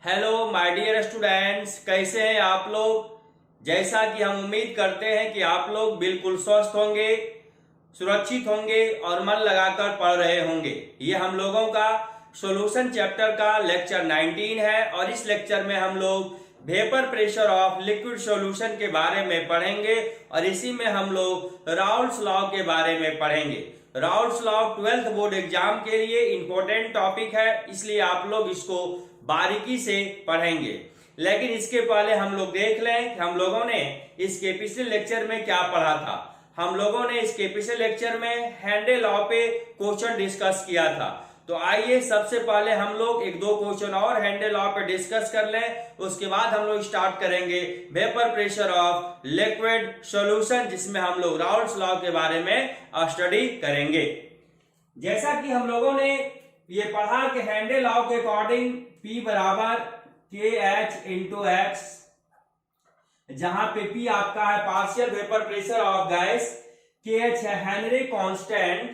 Hello my dear students, कैसे हैं आप लोग। जैसा कि हम उम्मीद करते हैं कि आप लोग बिल्कुल स्वस्थ होंगे, सुरक्षित होंगे और मन लगाकर पढ़ रहे होंगे। ये हम लोगों का सॉल्यूशन चैप्टर का लेक्चर 19 है और इस लेक्चर में हम लोग vapour pressure of liquid solution के बारे में पढ़ेंगे और इसी में हम लोग राउल्ट्स लॉ के बारे में पढ़ेंगे। Raoult's law 12th board exam के लिए इंपॉर्टेंट टॉपिक है, इसलिए आप लोग इसको बारीकी से पढ़ेंगे। लेकिन इसके पहले हम लोग देख लें कि हम लोगों ने इसके पिछले लेक्चर में क्या पढ़ा था। हम लोगों ने इसके पिछले लेक्चर में हेनरे लॉ पे क्वेश्चन डिस्कस किया था। तो आइए सबसे पहले हम लोग एक दो क्वेश्चन और हेनरे लॉ पे डिस्कस कर लें, उसके बाद हम लोग स्टार्ट करेंगे vapour pressure of liquid solution, जिसमें हम लोग राउल्ट्स लॉ के बारे में स्टडी करेंगे। जैसा कि हम लोगों ने ये पढ़ा कि हेनरे लॉ के अकॉर्डिंग P बराबर के एच इंटू एक्स, जहां पे P आपका है partial vapour pressure of gas, K H है हेनरी कांस्टेंट,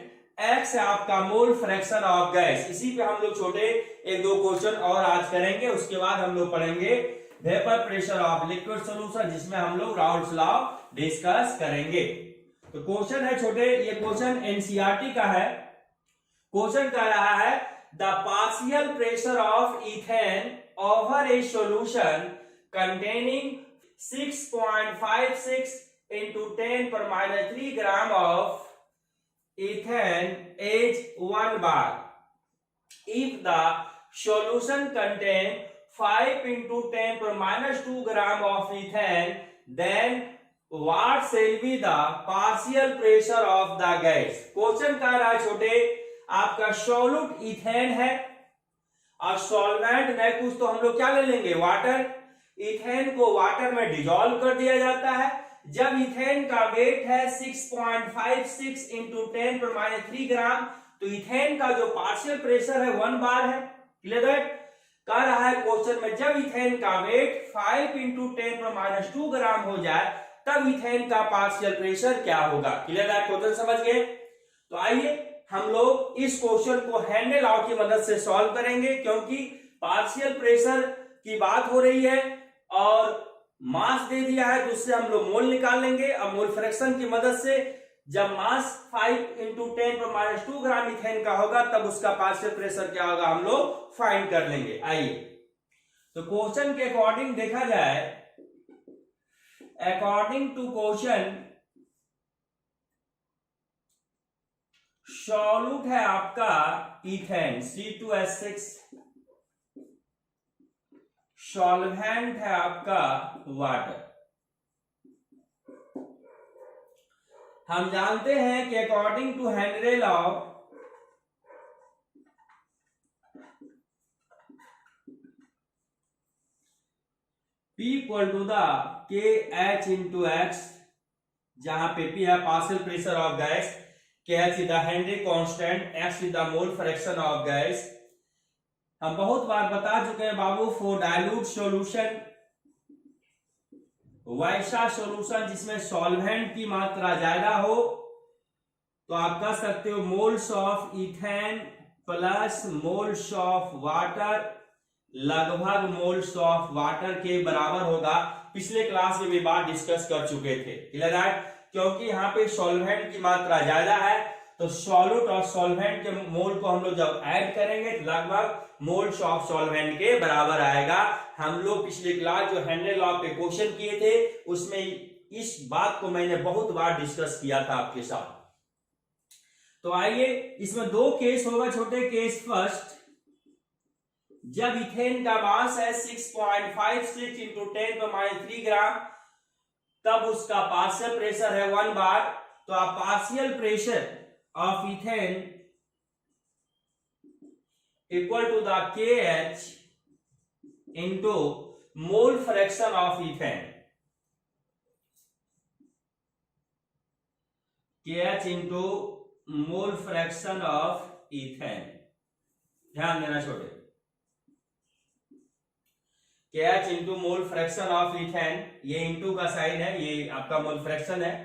एक्स है आपका मोल फ्रैक्शन ऑफ गैस। इसी पे हम लोग छोटे एक दो क्वेश्चन और आज करेंगे, उसके बाद हम लोग पढ़ेंगे vapour pressure of liquid solution, जिसमें हम लोग राउल्ट्स लॉ डिस्कस करेंगे। तो क्वेश्चन है छोटे, ये क्वेश्चन एनसीईआरटी का है। क्वेश्चन कह रहा है the partial pressure of ethane over A solution containing 6.56 into 10⁻³ gram of ethane is 1 bar. If the solution contain 5 into 10⁻² gram of ethane, then what shall be the partial pressure of the gas? Question कह रहा है छोटे, आपका solute ethane है और solvent नहीं कुछ, तो हम लोग क्या ले लेंगे, वाटर। इथेन को वाटर में डिजोल्व कर दिया जाता है। जब इथेन का वेट है 6.56 into 10⁻³ ग्राम, तो इथेन का जो पार्शियल प्रेशर है 1 बार है। क्लियर है? कह रहा है क्वेश्चन में जब इथेन का वेट 5 into 10⁻² ग्राम हो जाए, तब इथेन का पार्शियल प्रेशर क्या होगा। क्लियर है? क्वेश्चन समझ गए? तो आइए हम लोग इस क्वेश्चन को हेनरी लॉ की मदद से सॉल्व करेंगे, क्योंकि पार्शियल प्रेशर की बात हो रही है और मास दे दिया है, तो उससे हम लोग मोल निकाल लेंगे। अब मोल फ्रैक्शन की मदद से जब मास 5 into 10⁻² ग्राम इथेन का होगा, तब उसका पार्शियल प्रेशर क्या होगा हम लोग फाइंड कर लेंगे। आइए तो क्वेश्चन के अकॉर्डिंग देखा जाए, अकॉर्डिंग टू क्वेश्चन सॉल्यूट है आपका इथेन C2H6, सॉल्वेंट है आपका वाटर। हम जानते हैं कि according to Henry law P equal to the K H into X, जहां पे P है partial pressure of gas, K H is the Henry constant, X is the mole fraction of gas. हम बहुत बार बता चुके हैं बाबू, फॉर डाइल्यूट सॉल्यूशन, वैसा सॉल्यूशन जिसमें सॉल्वेंट की मात्रा ज्यादा हो, तो आप कह सकते हो moles of ethane plus moles of water लगभग मोल्स ऑफ वाटर के बराबर होगा। पिछले क्लास में भी बात डिस्कस कर चुके थे। क्लियर है? क्योंकि यहाँ पे सॉल्वेंट की मात्रा ज्यादा है, तो सॉल्यूट और सॉल्वेंट के मोल को हम लोग जब ऐड करेंगे तो लगभग मोल्स ऑफ सॉल्वेंट के बराबर आएगा। हम लोग पिछले क्लास जो हेनरी लॉ पे क्वेश्चन किए थे, उसमें इस बात को मैंने बहुत बार डिस्कस किया था आपके साथ। तो आइए, इसमें दो केस होगा छोटे। केस फर्स्ट, जब इथेन का मास है 6.56 into 10⁻³ ग्राम, तब उसका पार्शियल प्रेशर है 1 बार। तो आप partial pressure of ethane equal to the K H into mole fraction of ethane, K H into mole fraction of ethane. ध्यान देना छोटे, K H into mole fraction of ethane, ये इंटू का sign है, ये आपका मोल फ्रैक्शन है,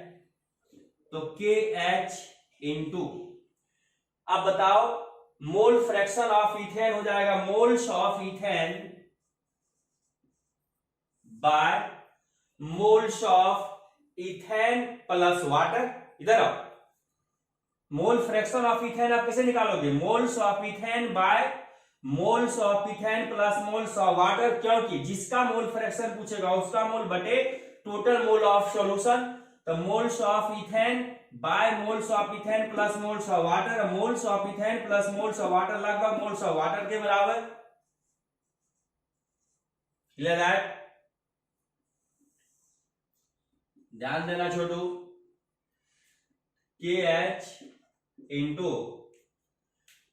तो के एच इंटू, अब बताओ मोल फ्रैक्शन ऑफ इथेन हो जाएगा moles of ethane by moles of ethane plus water. इधर आओ, मोल फ्रैक्शन ऑफ इथेन आप कैसे निकालोगे? Moles of ethane by moles of ethane plus moles of water, क्योंकि जिसका मोल फ्रैक्शन पूछेगा उसका मोल बटे टोटल मोल ऑफ सॉल्यूशन। तो moles of ethane by moles of ethane plus moles of water, moles of ethane plus moles of water लगभग moles of water के बराबर। Clear that? ध्यान देना छोटू, KH इंटू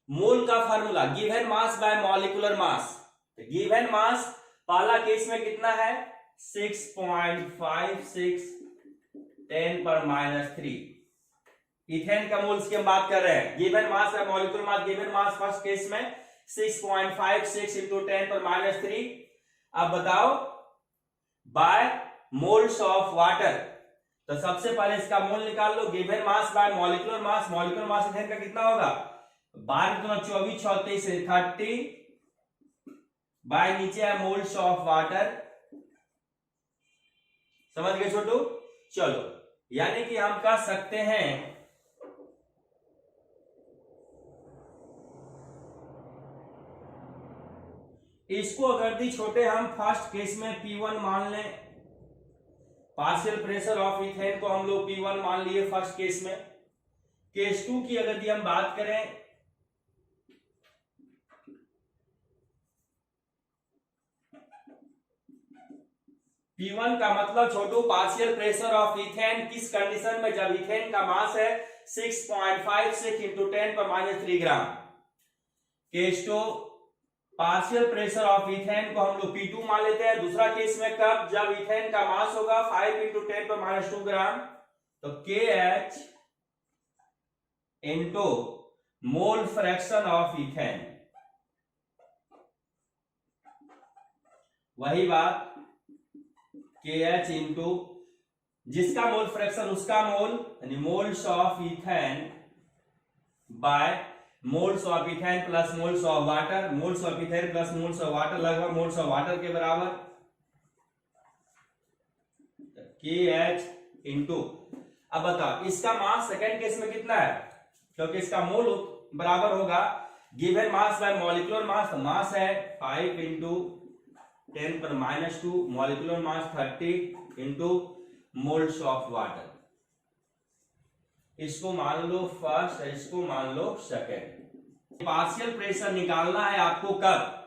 मोल का formula given mass by molecular mass. Given mass पहला case में कितना है? 6.56 10⁻³ इथेन का मोल्स की हम बात कर रहे हैं। गिवन मास है molecular mass, given mass first case में 6.56 इंटू 10⁻³ अब बताओ बाय मोल्स ऑफ वाटर। तो सबसे पहले इसका मोल निकाल लो। Given mass by molecular mass, molecular mass ethane का कितना होगा? 12×24 34 30 बाय नीचे है मोल्स ऑफ वाटर। समझ गए छोटू? चलो, यानी कि हम कह सकते हैं इसको अगर दी छोटे हम फर्स्ट केस में P1 मान लें, पार्शियल प्रेशर ऑफ इथेन को हम लोग P1 मान लिए फर्स्ट केस में। केस 2 की अगर हम बात करें, P1 का मतलब छोटू पार्शियल प्रेशर ऑफ इथेन किस कंडीशन में? जब इथेन का मास है 6.56 into 10⁻³ gram. Case 2 partial pressure of ethane को हम लोग P2 मान लेते हैं। दूसरा केस में कब? जब इथेन का मास होगा 5 इंटू 10⁻² ग्राम। तो KH into mole fraction of ethane, वही बात KH इंटू जिसका मोल फ्रैक्शन उसका मोल, यानी moles of ethane by moles of ethane plus moles of water. Moles of ethane plus moles of water लगभग moles of water के बराबर। KH into अब बताओ इसका मास सेकेंड केस में कितना है? क्योंकि इसका मोल बराबर होगा given mass by molecular mass. Mass है 5 into 10⁻², molecular mass 30 into moles of water. इसको मान लो फर्स्ट, इसको मान लो सेकेंड। पार्शियल प्रेशर निकालना है आपको कब?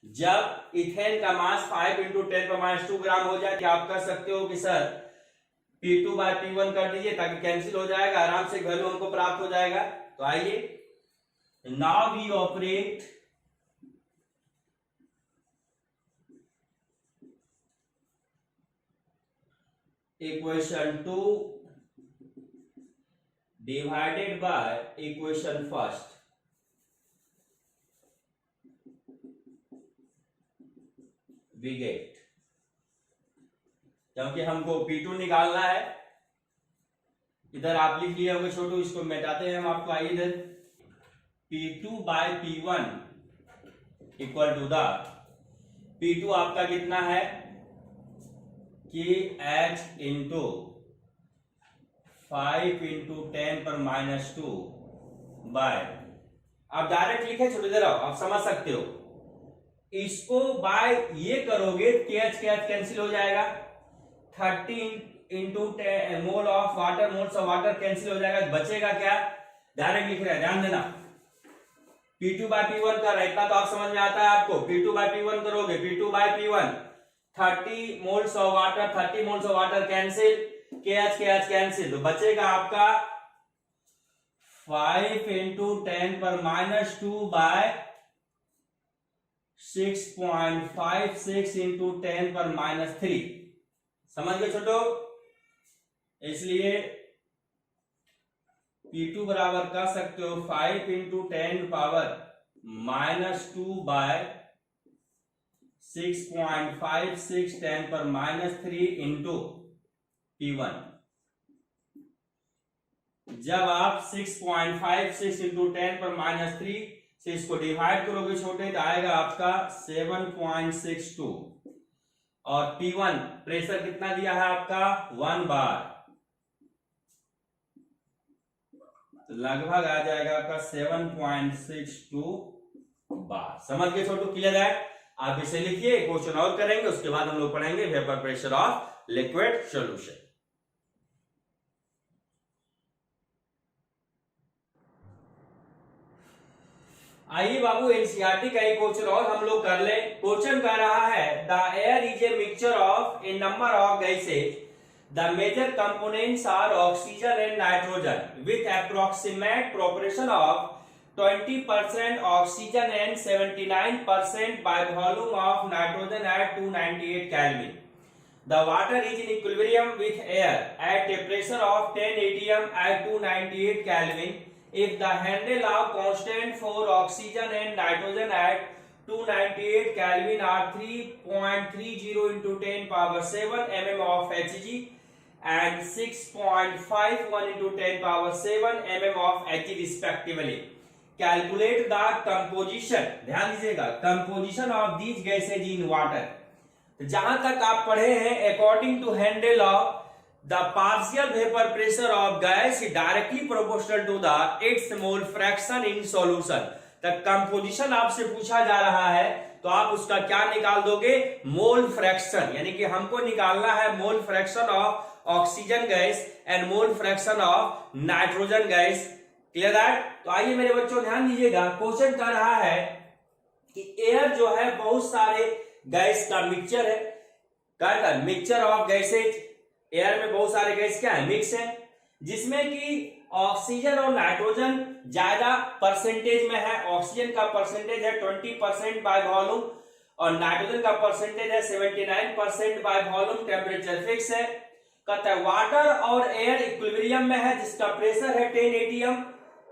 जब इथेन का मास 5 इंटू 10⁻² ग्राम हो जाए। क्या आप कर सकते हो कि सर P2 बाय P1 कर दीजिए ताकि कैंसिल हो जाएगा, आराम से वैल्यू हमको प्राप्त हो जाएगा। तो आइए, now we operate equation 2 divided by equation first. We get, क्योंकि हमको P2 निकालना है। इधर आप लिख लिए होंगे छोटू, इसको मिटाते हैं हम आपको। आइए इधर P2 by P1 equal to the P2 आपका कितना है? KH इंटू 5 इंटू 10⁻² बाय, आप डायरेक्ट लिखे छोटे, इधर आओ, आप समझ सकते हो। इसको बाय ये करोगे KH कैंसिल हो जाएगा। 30 into mole of water, moles of water cancel हो जाएगा। बचेगा क्या? डायरेक्ट लिख रहे हैं, ध्यान देना। P2 बाय P1 कर रहा है, इतना तो आप समझ में आता है आपको। P2 बाय P1 करोगे, P2 by P1 30 moles of water, 30 moles of water cancel, KH cancel. तो बचेगा आपका 5 इंटू 10⁻² बाय 6.56 इंटू 10⁻³ समझ गए छोटो? इसलिए P2 बराबर कर सकते हो 5 इंटू 10⁻² बाय 6.56 10⁻³ इंटू P1। जब आप 6.56 इंटू 10⁻³ से इसको डिवाइड करोगे छोटे, तो आएगा आपका 7.62 और P1 प्रेशर कितना दिया है आपका 1 बार, तो लगभग आ जाएगा आपका 7.62 बार। समझ गए छोटू? क्लियर है? आप इसे लिखिए, क्वेश्चन और करेंगे, उसके बाद हम लोग पढ़ेंगे vapour pressure of liquid solution. आइए बाबू एनसीईआरटी का एक क्वेश्चन और हम लोग कर ले। क्वेश्चन कह रहा है the air is a mixture of a number of gases, the major components are oxygen and nitrogen with approximate proportion of 20% oxygen and 79% by volume of nitrogen at 298 Kelvin. The water is in equilibrium with air at a pressure of 10 atm at 298 Kelvin. If the handle of constant for oxygen and nitrogen at 298 Kelvin are 3.30 into 10 power 7 mm of Hg and 6.51 into 10 power 7 mm of Hg respectively. Calculate the composition, ध्यान दीजिएगा, composition of these gases in water. जहां तक आप पढ़े हैं, according to handle of the partial vapour pressure of gas directly proportional to the its mole fraction in solution. The composition आपसे पूछा जा रहा है, तो आप उसका क्या निकाल दोगे? मोल फ्रैक्शन, यानी कि हमको निकालना है mole fraction of oxygen gas and mole fraction of nitrogen gas. Clear that? तो आइए मेरे बच्चों ध्यान दीजिएगा, क्वेश्चन कर रहा है कि एयर जो है बहुत सारे गैस का मिक्सचर है। क्या मिक्सचर ऑफ गैसेज, एयर में बहुत सारे गैस क्या है? मिक्स है, जिसमें कि ऑक्सीजन और नाइट्रोजन ज्यादा परसेंटेज में है। ऑक्सीजन का परसेंटेज है 20% बाय वॉल्यूम और नाइट्रोजन का परसेंटेज है 79% बाय वॉल्यूम। टेम्परेचर फिक्स है। कहता है वाटर और एयर इक्विलिब्रियम में है, जिसका प्रेशर है 10 atm।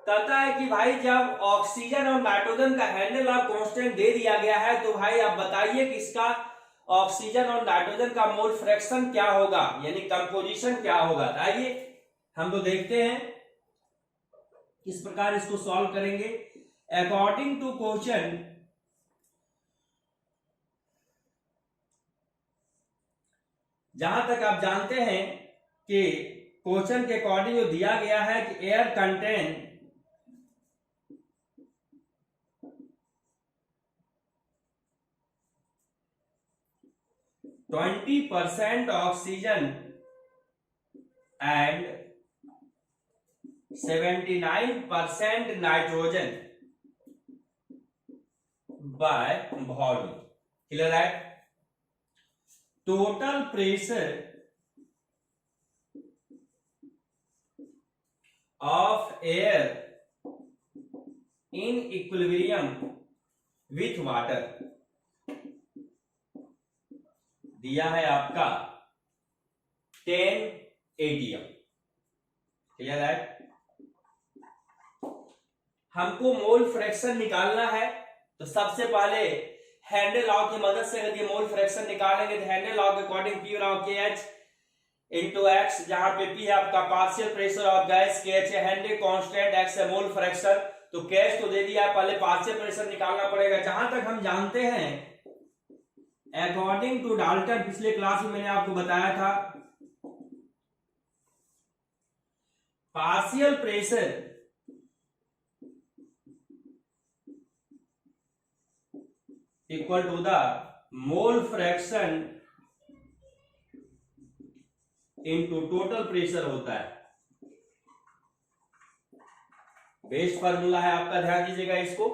कहता है कि भाई जब ऑक्सीजन और नाइट्रोजन का हैंडल ऑफ कांस्टेंट दे दिया गया है, तो भाई आप बताइए कि इसका ऑक्सीजन और नाइट्रोजन का मोल फ्रैक्शन क्या होगा, यानी कंपोजिशन क्या होगा। आइए हम तो देखते हैं किस प्रकार इसको सॉल्व करेंगे। अकॉर्डिंग टू क्वेश्चन, जहां तक आप जानते हैं कि क्वेश्चन के अकॉर्डिंग जो दिया गया है कि air contain 20% oxygen and 79% nitrogen by volume. Clear है? Total pressure of air in equilibrium with water दिया है आपका 10 atm। क्लियर है? हमको मोल फ्रैक्शन निकालना है, तो सबसे पहले हैंडल लॉ की मदद से यदि मोल फ्रैक्शन निकालेंगे तो हैंडल लॉ के अकॉर्डिंग P बराबर KH इंटू एक्स, जहां पे P है आपका partial pressure of gas, KH है हैंडल कांस्टेंट, एक्स है मोल फ्रैक्शन। तो KH तो दे दिया, पहले पार्शियल प्रेशर निकालना पड़ेगा। जहां तक हम जानते हैं अकॉर्डिंग टू डाल्टन, पिछले क्लास में मैंने आपको बताया था, partial pressure equal to the mole fraction into total pressure होता है। बेस्ट फार्मूला है आपका, ध्यान दीजिएगा इसको।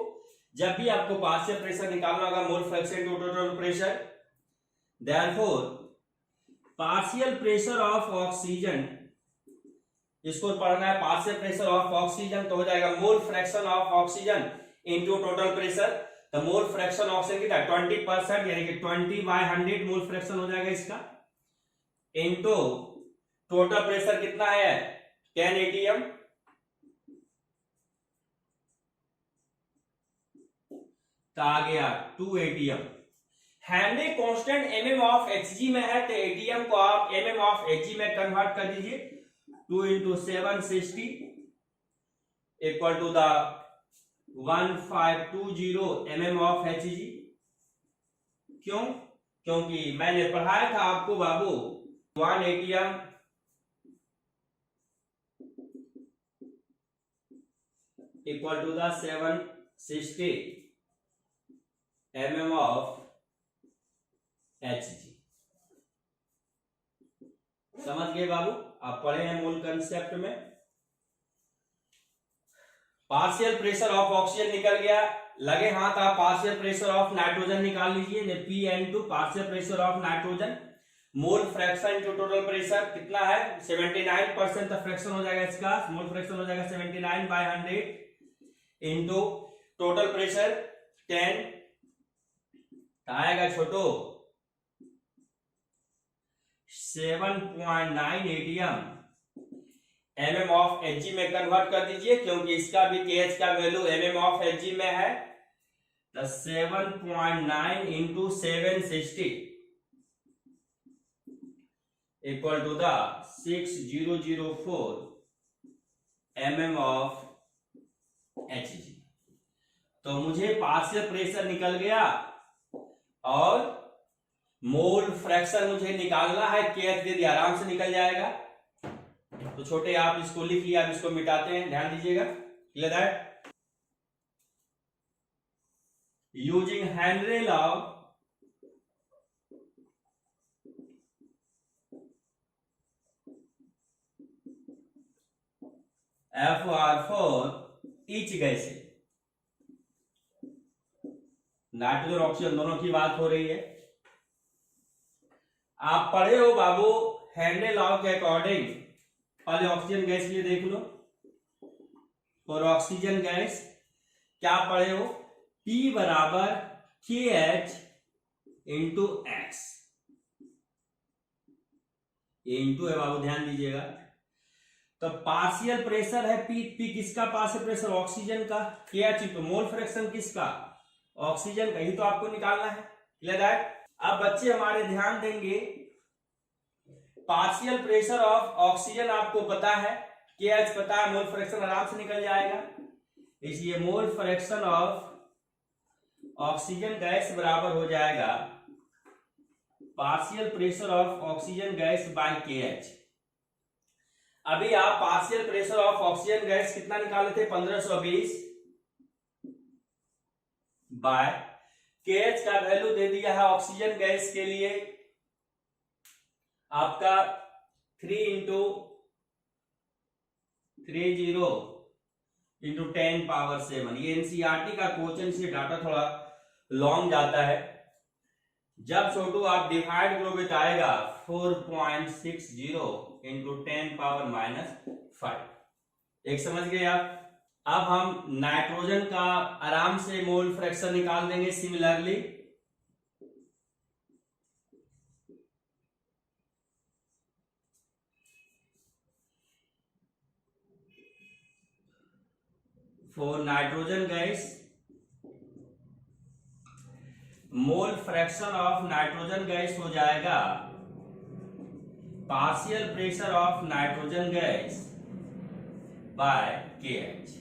जब भी आपको पार्शियल प्रेशर निकालना होगा, mole fraction into total pressure, therefore partial pressure of oxygen, इसको पढ़ना है पार्शियल प्रेशर ऑफ ऑक्सीजन, तो हो जाएगा मोल fraction of oxygen into total pressure. तो मोल फ्रैक्शन ऑक्सीजन कितना 20%, यानी कि 20/100 मोल फ्रैक्शन हो जाएगा इसका, इनटू टोटल प्रेशर कितना है 10 atm, तो आ गया 2 atm। Handle constant mm of Hg में है, तो atm को आप mm ऑफ Hg में कन्वर्ट कर दीजिए। 2 into 760 equal to the 1520 mm of Hg। क्यों? क्योंकि मैंने पढ़ाया था आपको बाबू 1 atm equal to the 760 mm of Hg। समझ गए बाबू? आप पढ़े हैं मूल कंसेप्ट में। पार्शियल प्रेशर ऑफ ऑक्सीजन निकल गया, लगे हाथ आप पार्शियल प्रेशर ऑफ नाइट्रोजन निकाल लीजिए। Pn2 partial pressure of nitrogen, mole fraction to total pressure कितना है 79%, तो फ्रैक्शन हो जाएगा इसका, मोल फ्रैक्शन हो जाएगा 79/100 इंटू टोटल प्रेशर 10 आएगा छोटो 7.9 atm mm ऑफ Hg में कन्वर्ट कर दीजिए, क्योंकि इसका भी KH का वैल्यू mm ऑफ Hg में है। तो 7.9 into 760 equal to the 6004 mm of Hg। तो मुझे पार्शियल प्रेशर निकल गया और मोल फ्रैक्शन मुझे निकालना है, KH दे दिया, आराम से निकल जाएगा। तो छोटे आप इसको लिख लिया, अब इसको मिटाते हैं, ध्यान दीजिएगा। Clear that? Using Henry law FR4 each gas, nitrogen oxygen दोनों की बात हो रही है। आप पढ़े हो बाबू हेनरी लॉ के अकॉर्डिंग, पहले ऑक्सीजन गैस के लिए देख लो। और ऑक्सीजन गैस क्या पढ़े हो? P बराबर KH इंटू एक्स, इंटू है बाबू, ध्यान दीजिएगा। तो पार्शियल प्रेशर है P किसका पार्शियल प्रेशर? ऑक्सीजन का। KH इंटू मोल फ्रैक्शन किसका? ऑक्सीजन का। ही तो आपको निकालना है। Clear that? अब बच्चे हमारे ध्यान देंगे, पार्शियल प्रेशर ऑफ ऑक्सीजन आपको पता है, KH पता है, मोल फ्रैक्शन आराम से निकल जाएगा। इसलिए mole fraction of oxygen gas बराबर हो जाएगा partial pressure of oxygen gas by KH। अभी आप partial pressure of oxygen gas कितना निकाले थे? 1520 बाय KH का वैल्यू दे दिया है ऑक्सीजन गैस के लिए आपका 3 इंटू 30 इंटू 10⁻7। ये NCERT का क्वेश्चन से डाटा थोड़ा लॉन्ग जाता है। जब छोटू आप डिवाइड करोगे तो आएगा 4.60 इंटू 10⁻⁵। एक समझ गए आप? अब हम नाइट्रोजन का आराम से मोल फ्रैक्शन निकाल देंगे similarly. For nitrogen gas, mole fraction of nitrogen gas हो जाएगा partial pressure of nitrogen gas by KH।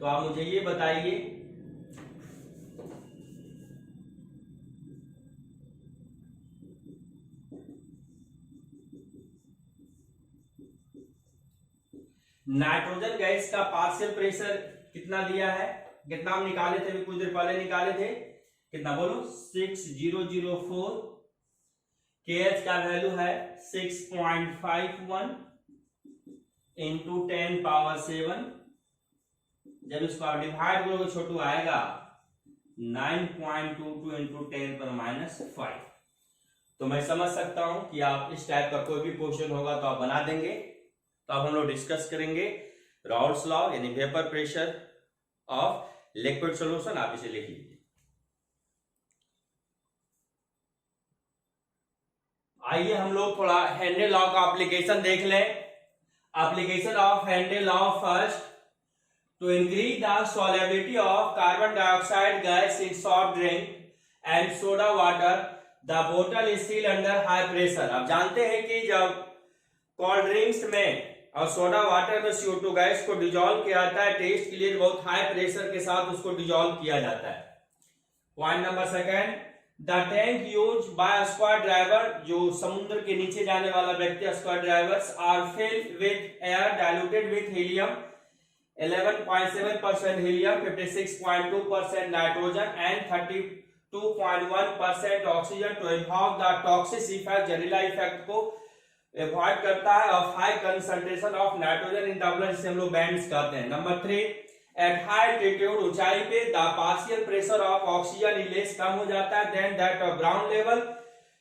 तो आप मुझे ये बताइए, नाइट्रोजन गैस का पार्शियल प्रेशर कितना दिया है? कितना हम निकाले थे? अभी कुछ देर पहले निकाले थे। कितना बोलो? 6004। KH का वैल्यू है 6.51 इंटू 10⁻7। जब इसको आप डिवाइड करोगे छोटू आएगा 9.22 इंटू 10⁻⁵। तो मैं समझ सकता हूं कि आप इस टाइप का कोई भी क्वेश्चन होगा तो आप बना देंगे। तो अब हम लोग डिस्कस करेंगे राउल्ट्स लॉ, यानी vapour pressure of liquid solution. आप इसे लिख लीजिए। आइए हम लोग थोड़ा हेनरी लॉ का एप्लीकेशन देख लें। Application of Henry law first, to increase the solubility of carbon dioxide gas in soft drink and soda water, the bottle is still under high pressure। अब जानते हैं कि जब कोल्ड ड्रिंक्स में और सोडा वाटर में CO2 गैस को dissolve किया जाता है, टेस्ट के लिए बहुत हाई प्रेशर के साथ उसको डिजोल्व किया जाता है। Point number second, the tank use by square driver, जो समुद्र के नीचे जाने वाला व्यक्ति square drivers, are filled with air diluted with helium 11.7% helium, 56.2% nitrogen and 32.1% oxygen to avoid the toxic effect, जहरीला इफेक्ट को अवॉइड करता है, of high concentration of nitrogen in the blood, जिसे हम लोग बैंड्स कहते हैं। नंबर 3, एट हाई एल्टीट्यूड, ऊंचाई पे the partial pressure of oxygen less कम हो जाता है then that of ground level,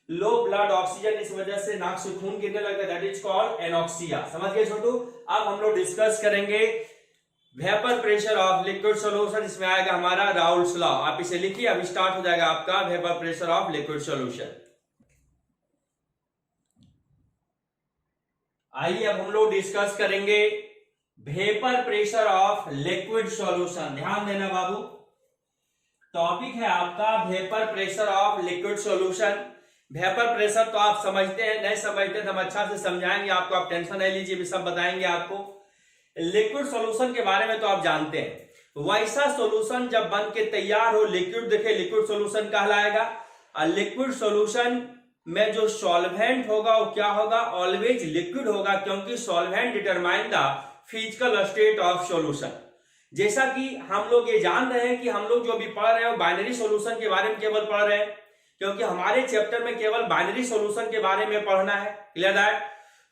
low blood oxygen, इस वजह से नाक से खून गिरने लगता है, दैट इज कॉल्ड एनॉक्सिया। समझ गए छोटू? अब हम लोग डिस्कस करेंगे vapour pressure of liquid solution, इसमें आएगा हमारा राउल्स लॉ। आप इसे लिखिए, अब स्टार्ट हो जाएगा आपका vapour pressure of liquid solution. आइए अब हम लोग डिस्कस करेंगे vapour pressure of liquid solution. ध्यान देना बाबू, टॉपिक है आपका vapour pressure of liquid solution. Vapour pressure तो आप समझते हैं, नहीं समझते तो हम अच्छा से समझाएंगे आपको, आप टेंशन नहीं लीजिए, भी सब बताएंगे आपको। लिक्विड सॉल्यूशन के बारे में तो आप जानते हैं, वैसा सॉल्यूशन जब बन के तैयार हो, लिक्विड देखे, लिक्विड सॉल्यूशन कहलाएगा। और लिक्विड सॉल्यूशन में जो सॉल्वेंट होगा वो क्या होगा? ऑलवेज लिक्विड होगा, क्योंकि solvent determine the physical state of solution. जैसा कि हम लोग ये जान रहे हैं कि हम लोग जो अभी पढ़ रहे हैं वो बाइनरी सॉल्यूशन के बारे में केवल पढ़ रहे हैं, क्योंकि हमारे चैप्टर में केवल बाइनरी सॉल्यूशन के बारे में पढ़ना है। Clear that?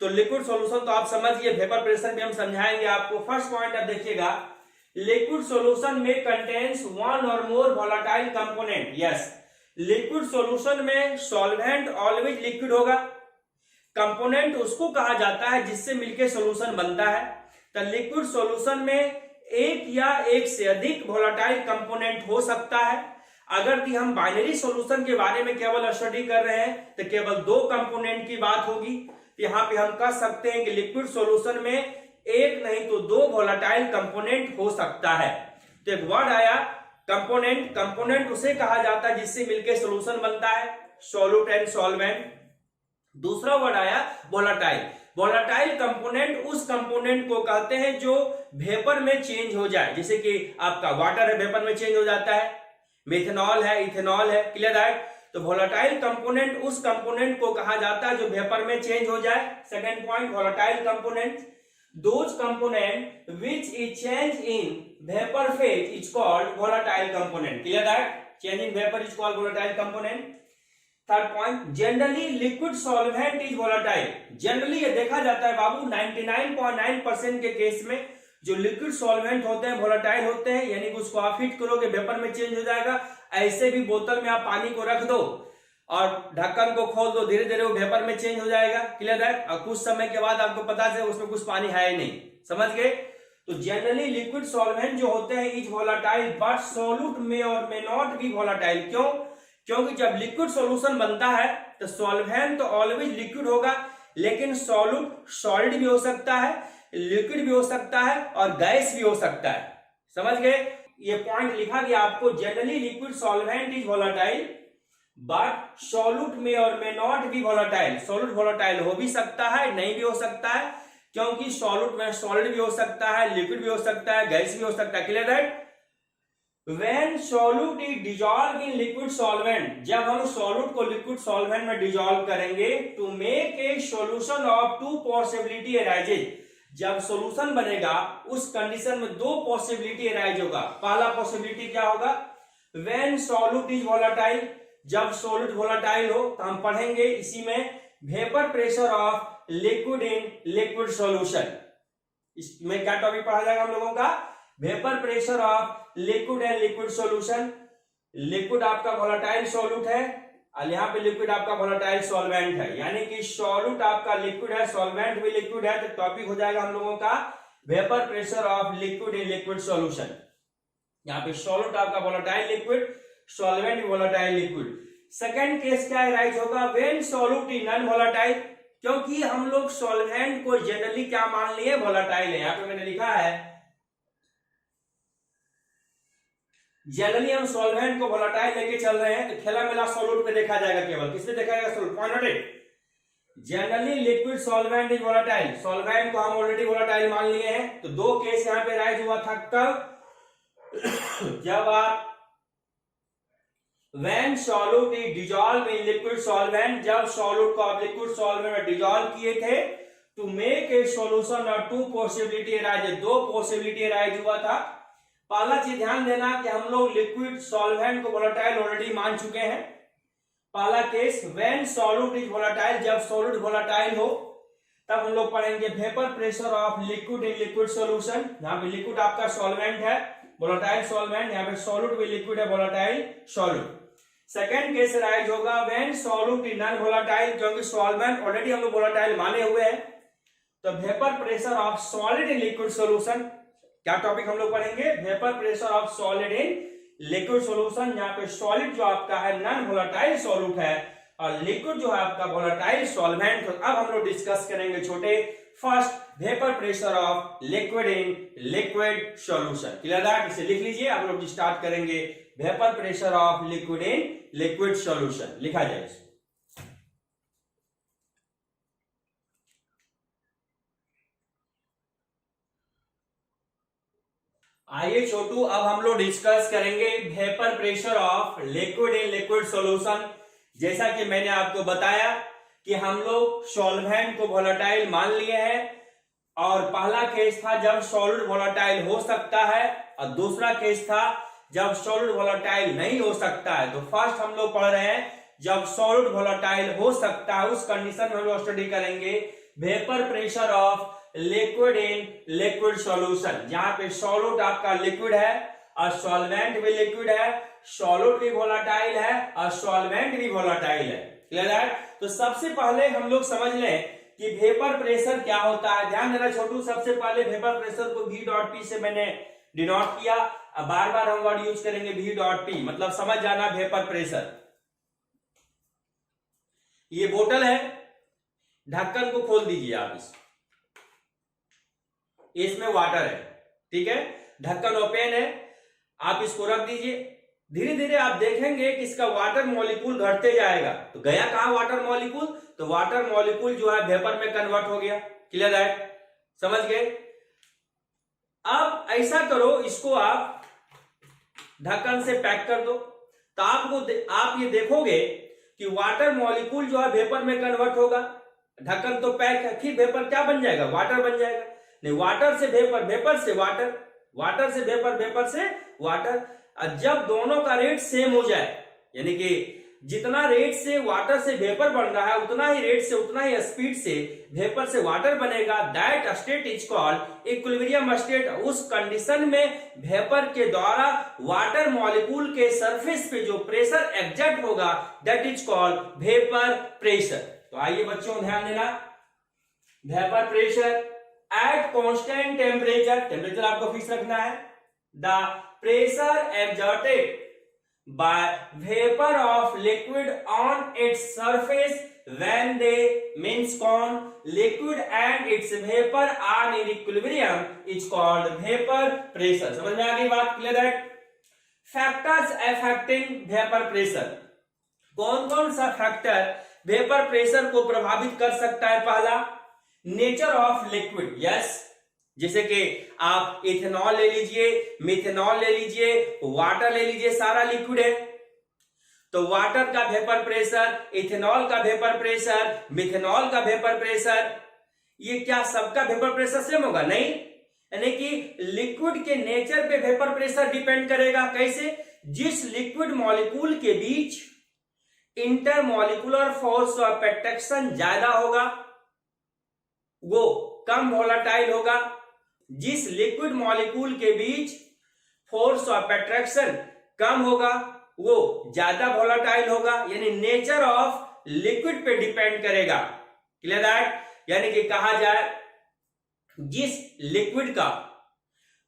तो लिक्विड सॉल्यूशन तो आप समझिए, वेपर प्रेशर भी हम समझाएंगे आपको। फर्स्ट पॉइंट आप देखिएगा, लिक्विड सॉल्यूशन में कंटेन्स वन और more volatile component. Yes, liquid solution में सॉल्वेंट ऑलवेज लिक्विड होगा, कंपोनेंट उसको कहा जाता है जिससे मिलकर सॉल्यूशन बनता है। तो लिक्विड सॉल्यूशन में एक या एक से अधिक वोलेटाइल कंपोनेंट हो सकता है। अगर कि हम बाइनरी सॉल्यूशन के बारे में केवल स्टडी कर रहे हैं तो केवल दो कंपोनेंट की बात होगी। यहां पे हम कह सकते हैं कि लिक्विड सॉल्यूशन में एक नहीं तो दो वोलेटाइल कंपोनेंट हो सकता है। तो एक वर्ड आया कंपोनेंट, कंपोनेंट उसे कहा जाता है जिससे मिलकर सॉल्यूशन बनता है, सॉल्यूट एंड सॉल्वेंट। दूसरा वर्ड आया वोलेटाइल, वोलेटाइल कंपोनेंट उस कंपोनेंट को कहते हैं जो वेपर में चेंज हो जाए, जैसे कि आपका वाटर है वेपर में चेंज हो जाता है, मेथनॉल है, इथेनॉल है। क्लियर है? तो वोलेटाइल कंपोनेंट उस कंपोनेंट को कहा जाता है जो वेपर में चेंज हो जाए। Second point, volatile component, those component which is change in vapour phase is called volatile component. Clear that? Change in vapour is called volatile component. Third point, generally liquid solvent is volatile. Generally ये देखा जाता है बाबू 99.9% के case में जो liquid solvent होते हैं volatile होते हैं, यानी कि उसको आप हीट करोगे वेपर में चेंज हो जाएगा। ऐसे भी बोतल में आप पानी को रख दो और ढक्कन को खोल दो, धीरे धीरे वो वेपर में चेंज हो जाएगा। क्लियर है? और कुछ समय के बाद आपको पता चले उसमें कुछ पानी है ही नहीं। समझ गए? तो जनरली लिक्विड सॉल्वेंट जो होते हैं इज वोलेटाइल, बट सॉल्यूट में और मे नॉट बी वोलेटाइल। क्यों? क्योंकि जब लिक्विड सॉल्यूशन बनता है तो सॉल्वेंट तो ऑलवेज लिक्विड होगा, लेकिन सॉल्यूट सॉलिड भी हो सकता है, लिक्विड भी हो सकता है और गैस भी हो सकता है। समझ गए? ये पॉइंट लिखा गया आपको, generally liquid solvent is volatile but solute में और may not be volatile. Solute volatile हो भी सकता है, नहीं भी हो सकता है, क्योंकि सॉल्यूट में सॉलिड भी हो सकता है, लिक्विड भी हो सकता है, गैस भी हो सकता है। क्लियर है? When solute is dissolved in liquid solvent, जब हम solute को liquid solvent में dissolve करेंगे, to make a solution of two possibility arises, जब solution बनेगा उस कंडीशन में दो possibility arise होगा। पहला possibility क्या होगा? When solute is volatile, जब solute volatile हो तो हम पढ़ेंगे इसी में vapor pressure of liquid in liquid solution। इसमें क्या टॉपिक पढ़ा जाएगा हम लोगों का? Vapour pressure of liquid and liquid solution. Liquid आपका वोलेटाइल सॉल्यूट है और यहाँ पे लिक्विड आपका वोलेटाइल सॉल्वेंट है, यानी कि सॉल्यूट आपका लिक्विड है, सॉल्वेंट भी लिक्विड है। तो टॉपिक हो जाएगा हम लोगों का vapour pressure of liquid in liquid solution. यहाँ पे सॉल्यूट आपका volatile liquid, solvent volatile liquid. Second case क्या राइज होगा? When solute is non volatile, क्योंकि हम लोग सॉल्वेंट को जनरली क्या मान लिए? वोलेटाइल है। यहाँ पे मैंने लिखा है जनरली हम सॉल्वेंट को वोलेटाइल लेके चल रहे हैं, तो खेला मेला सॉल्यूट पे देखा जाएगा, केवल किसमें देखा जाएगा? Solute. Point note it, generally liquid solvent is volatile. Solvent को हम ऑलरेडी वोलेटाइल मान लिए हैं। तो दो केस यहां पे राइज हुआ था, कब? जब आप when solute is dissolve in liquid solvent, जब सॉल्यूट को आप लिक्विड सॉल्वेंट में डिजॉल्व किए थे, टू मेक ए सॉल्यूशन और टू पॉसिबिलिटी अराइज, दो पॉसिबिलिटी अराइज हुआ था। पहला चीज ध्यान देना कि हम लोग लिक्विड सॉल्वेंट को वोलेटाइल ऑलरेडी मान चुके हैं। पहला case when solute is volatile, जब सॉल्यूट वोलेटाइल हो तब हम लोग पढ़ेंगे vapour pressure of liquid in liquid solution. यहाँ पे लिक्विड आपका सॉल्वेंट है, वोलेटाइल सॉल्वेंट, यहाँ पे सॉल्यूट भी लिक्विड है, volatile solute. Second case rise होगा when solute is non volatile, क्योंकि सॉल्वेंट ऑलरेडी हम लोग वोलेटाइल माने हुए हैं। तो vapour pressure of solid in liquid solution, क्या टॉपिक हम लोग पढ़ेंगे, vapour pressure of solid in liquid solution. यहाँ पे सॉलिड जो आपका है नॉन वोलेटाइल सॉल्यूट है और लिक्विड जो है आपका वोलेटाइल सॉल्वेंट। तो अब हम लोग डिस्कस करेंगे छोटे, first vapour pressure of liquid in liquid solution. Clear है? इसे लिख लीजिए, हम लोग स्टार्ट करेंगे vapour pressure of liquid in liquid solution. लिखा जाए इसको। आइए छोटू, अब हम लोग डिस्कस करेंगे vapour pressure of liquid in liquid solution. जैसा कि मैंने आपको बताया कि हम लोग सॉल्वेंट को वोलेटाइल मान लिए हैं और पहला केस था जब सॉलिड वोलेटाइल हो सकता है और दूसरा केस था जब सॉलिड वोलेटाइल नहीं हो सकता है। तो फर्स्ट हम लोग पढ़ रहे हैं जब सॉलिड वोलेटाइल हो सकता है, उस कंडीशन में हम लोग स्टडी करेंगे vapour pressure of liquid in liquid solution. जहां पे सॉल्यूट आपका लिक्विड है और सॉल्वेंट भी लिक्विड है, सॉल्यूट भी वोलेटाइल है और सॉल्वेंट भी वोलेटाइल है। क्लियर है? तो सबसे पहले हम लोग समझ लें कि वेपर प्रेशर क्या होता है। ध्यान देना छोटू, सबसे पहले वेपर प्रेशर को V डॉट P से मैंने डिनोट किया। अब बार बार हम वर्ड यूज करेंगे V डॉट P, मतलब समझ जाना वेपर प्रेशर। ये बोतल है, ढक्कन को खोल दीजिए आप, इसमें वाटर है, ठीक है, ढक्कन ओपन है, आप इसको रख दीजिए। धीरे धीरे आप देखेंगे कि इसका वाटर मॉलिक्यूल घटते जाएगा। तो गया कहां वाटर मॉलिक्यूल, तो वाटर मॉलिक्यूल जो है वेपर में कन्वर्ट हो गया। क्लियर है? समझ गए? अब ऐसा करो, इसको आप ढक्कन से पैक कर दो, तो आप ये देखोगे कि वाटर मॉलिक्यूल जो है वेपर में कन्वर्ट होगा। ढक्कन तो पैक है, फिर वेपर क्या बन जाएगा, वाटर बन जाएगा। नहीं, वाटर से वेपर, वेपर से वाटर, वाटर से वेपर, वेपर से वाटर। जब दोनों का रेट सेम हो जाए, यानी कि जितना रेट से वाटर से वेपर बन रहा है उतना ही रेट से, उतना ही स्पीड से वेपर से वाटर बनेगा, that state is called equilibrium state. उस कंडीशन में वेपर के द्वारा वाटर मॉलिक्यूल के सरफेस पे जो प्रेशर एग्जर्ट होगा that is called vapour pressure. तो आइए बच्चों ध्यान देना, vapour pressure at constant temperature, temperature आपको फिक्स रखना है, the pressure exerted by vapor of liquid on its surface when they means con liquid and its vapor are in equilibrium is called vapor pressure। समझ में आ गई बात? Clear है? Factors affecting vapour pressure, कौन कौन सा फैक्टर वेपर प्रेशर को प्रभावित कर सकता है? पहला, नेचर ऑफ लिक्विड, यस, जैसे कि आप इथेनॉल ले लीजिए, मिथेनॉल ले लीजिए, वाटर ले लीजिए, सारा लिक्विड है। तो वाटर का वेपर प्रेशर, इथेनॉल का वेपर प्रेशर, मिथेनॉल का वेपर प्रेशर, ये क्या सबका वेपर प्रेशर सेम होगा? नहीं, यानी कि लिक्विड के नेचर पे वेपर प्रेशर डिपेंड करेगा। कैसे? जिस लिक्विड मॉलिक्यूल के बीच इंटरमॉलिक्यूलर फोर्स ऑफ अट्रैक्शन ज्यादा होगा वो कम वोलेटाइल होगा, जिस लिक्विड मॉलिक्यूल के बीच फोर्स ऑफ अट्रैक्शन कम होगा वो ज्यादा वोलेटाइल होगा। यानी नेचर ऑफ लिक्विड पे डिपेंड करेगा। क्लियर है? यानी कि कहा जाए जिस लिक्विड का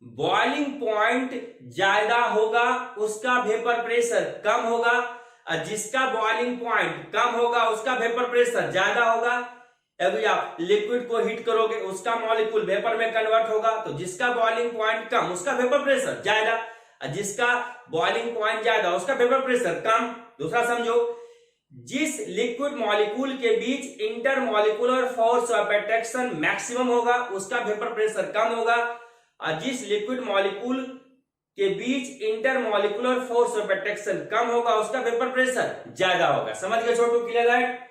बॉइलिंग पॉइंट ज्यादा होगा उसका वेपर प्रेशर कम होगा और जिसका बॉइलिंग पॉइंट कम होगा उसका वेपर प्रेशर ज्यादा होगा। अभी आप लिक्विड को हीट करोगे उसका मॉलिक्यूल वेपर में कन्वर्ट होगा, तो जिसका बॉइलिंग पॉइंट कम उसका वेपर प्रेशर ज्यादा और जिसका बॉइलिंग पॉइंट ज्यादा उसका वेपर प्रेशर कम। दूसरा समझो, जिस लिक्विड मॉलिक्यूल के बीच intermolecular force of attraction maximum होगा उसका वेपर प्रेशर कम होगा और जिस लिक्विड मॉलिक्यूल के बीच इंटरमॉलिक्यूलर फोर्स ऑफ अट्रैक्शन कम होगा, उसका वेपर प्रेशर ज्यादा होगा। समझ गए छोटू, क्लियर है।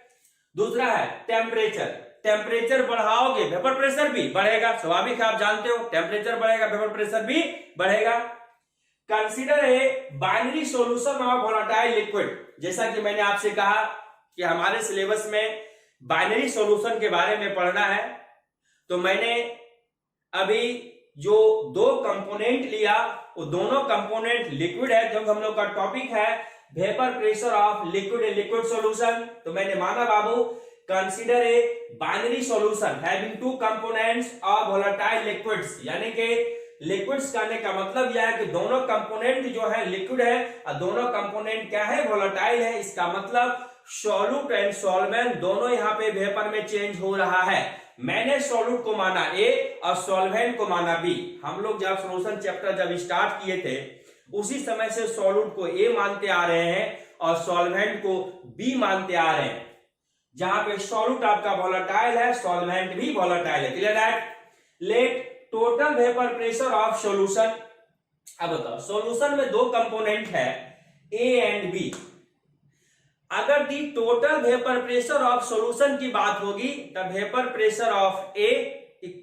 दूसरा है टेम्परेचर, टेम्परेचर बढ़ाओगे वेपर प्रेशर भी बढ़ेगा, स्वाभाविक है, आप जानते हो टेम्परेचर बढ़ेगा वेपर प्रेशर भी बढ़ेगा। Consider a binary solution of volatile liquid, जैसा कि मैंने आपसे कहा कि हमारे सिलेबस में बाइनरी सॉल्यूशन के बारे में पढ़ना है, तो मैंने अभी जो दो कंपोनेंट लिया वो दोनों कंपोनेंट लिक्विड है, क्योंकि हम लोग का टॉपिक है vapour pressure of liquid in liquid solution. तो मैंने माना बाबू consider a binary solution having two components of volatile liquids, यानी कि लिक्विड्स कहने का मतलब यह है कि दोनों कंपोनेंट जो है लिक्विड है और दोनों कंपोनेंट क्या है, वोलेटाइल है। इसका मतलब सॉल्यूट एंड सॉल्वेंट दोनों यहाँ पे वेपर में चेंज हो रहा है। मैंने सॉल्यूट को माना ए और सॉल्वेंट को माना बी। हम लोग जब सॉल्यूशन चैप्टर जब स्टार्ट किए थे उसी समय से सॉल्यूट को ए मानते आ रहे हैं और सॉल्वेंट को बी मानते आ रहे हैं। जहां पे सॉल्यूट आपका वोलेटाइल है, सॉल्वेंट भी वोलेटाइल है। क्लियर है। Let total vapour pressure of solution. अब बताओ सॉल्यूशन में दो कंपोनेंट है ए एंड बी। अगर the total vapour pressure of solution की बात होगी तब vapour pressure of A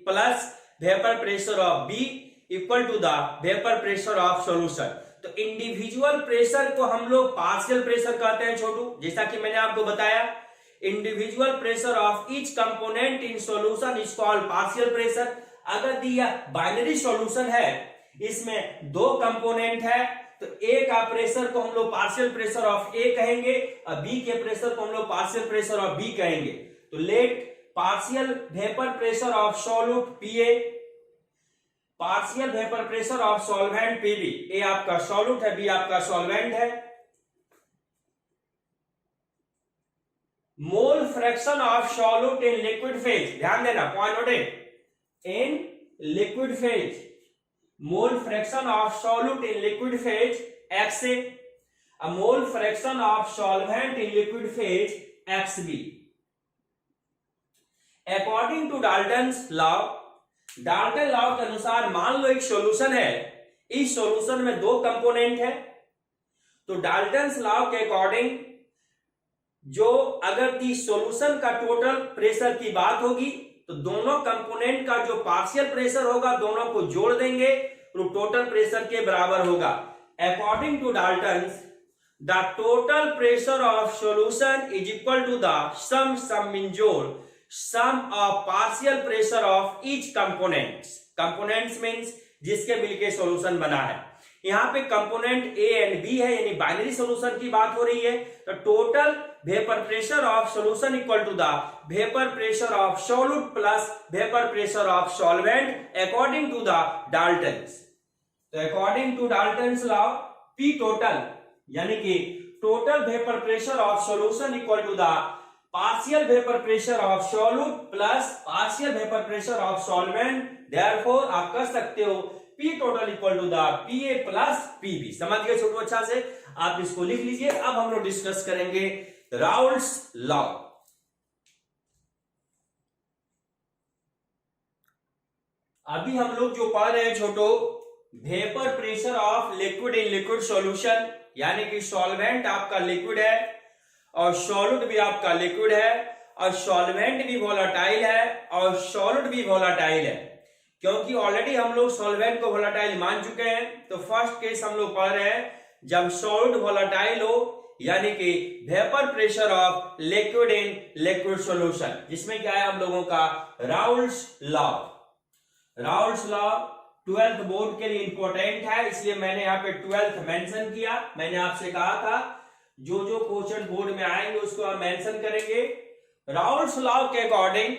plus vapour pressure of B equal to the vapour pressure of solution. तो इंडिविजुअल प्रेशर को हम लोग पार्शियल प्रेशर कहते हैं छोटू, जैसा कि मैंने आपको बताया individual pressure of each component in solution is called partial pressure. अगर दिया बाइनरी सॉल्यूशन है, इसमें दो कंपोनेंट है, तो ए का प्रेशर को हम लोग पार्शियल प्रेशर ऑफ ए कहेंगे और बी के प्रेशर को हम लोग पार्शियल प्रेशर ऑफ बी कहेंगे। तो let partial vapour pressure of solute PA, partial vapour pressure of solvent PB. A आपका सॉल्यूट है, बी आपका सॉल्वेंट है। Mole fraction of solute in liquid phase, ध्यान देना point noted, in liquid phase mole fraction of solute in liquid phase XA, a mole fraction of solvent in liquid phase XB. According to Dalton's law, Dalton law के अनुसार मान लो एक solution है, इस solution में दो कंपोनेंट है, तो डाल्टन्स लॉ के अकॉर्डिंग जो अगर इस सॉल्यूशन का टोटल प्रेशर की बात होगी तो दोनों कंपोनेंट का जो पार्शियल प्रेशर होगा दोनों को जोड़ देंगे तो टोटल प्रेशर के बराबर होगा। According to Dalton's the total pressure of solution is equal to the sum of partial pressure of each components means जिसके मिलके सॉल्यूशन बना है। यहाँ पे कंपोनेंट ए एंड बी है, यानी बाइनरी सॉल्यूशन की बात हो रही है। तो total vapour pressure of solution equal to the vapour pressure of solute plus vapour pressure of solvent according to the Dalton's. तो according to Dalton's law P total यानी कि total vapour pressure of solution equal to the partial vapour pressure of solute plus partial vapour pressure of solvent. Therefore आप कह सकते हो P total equal to the PA plus PB। समझ गए छोटू अच्छा से, आप इसको लिख लीजिए। अब हम लोग डिस्कस करेंगे राउल्ट्स लॉ। अभी हम लोग जो पढ़ रहे हैं छोटो vapour pressure of liquid in liquid solution, यानी कि सॉल्वेंट आपका लिक्विड है और सॉल्यूट भी आपका लिक्विड है और सॉल्वेंट भी वोलेटाइल है और सॉल्यूट भी वोलेटाइल है। क्योंकि ऑलरेडी हम लोग सॉल्वेंट को वोलेटाइल मान चुके हैं, तो फर्स्ट केस हम लोग पढ़ रहे हैं जब सॉल्यूट वोलेटाइल हो, यानी कि vapour pressure of liquid in liquid solution, जिसमें क्या है हम लोगों का Raoult's law. Raoult's law 12th board के लिए इंपॉर्टेंट है, इसलिए मैंने यहाँ पे 12th मेंशन किया। मैंने आपसे कहा था जो जो क्वेश्चन बोर्ड में आएंगे उसको हम मेंशन करेंगे। राउल्ट्स लॉ के according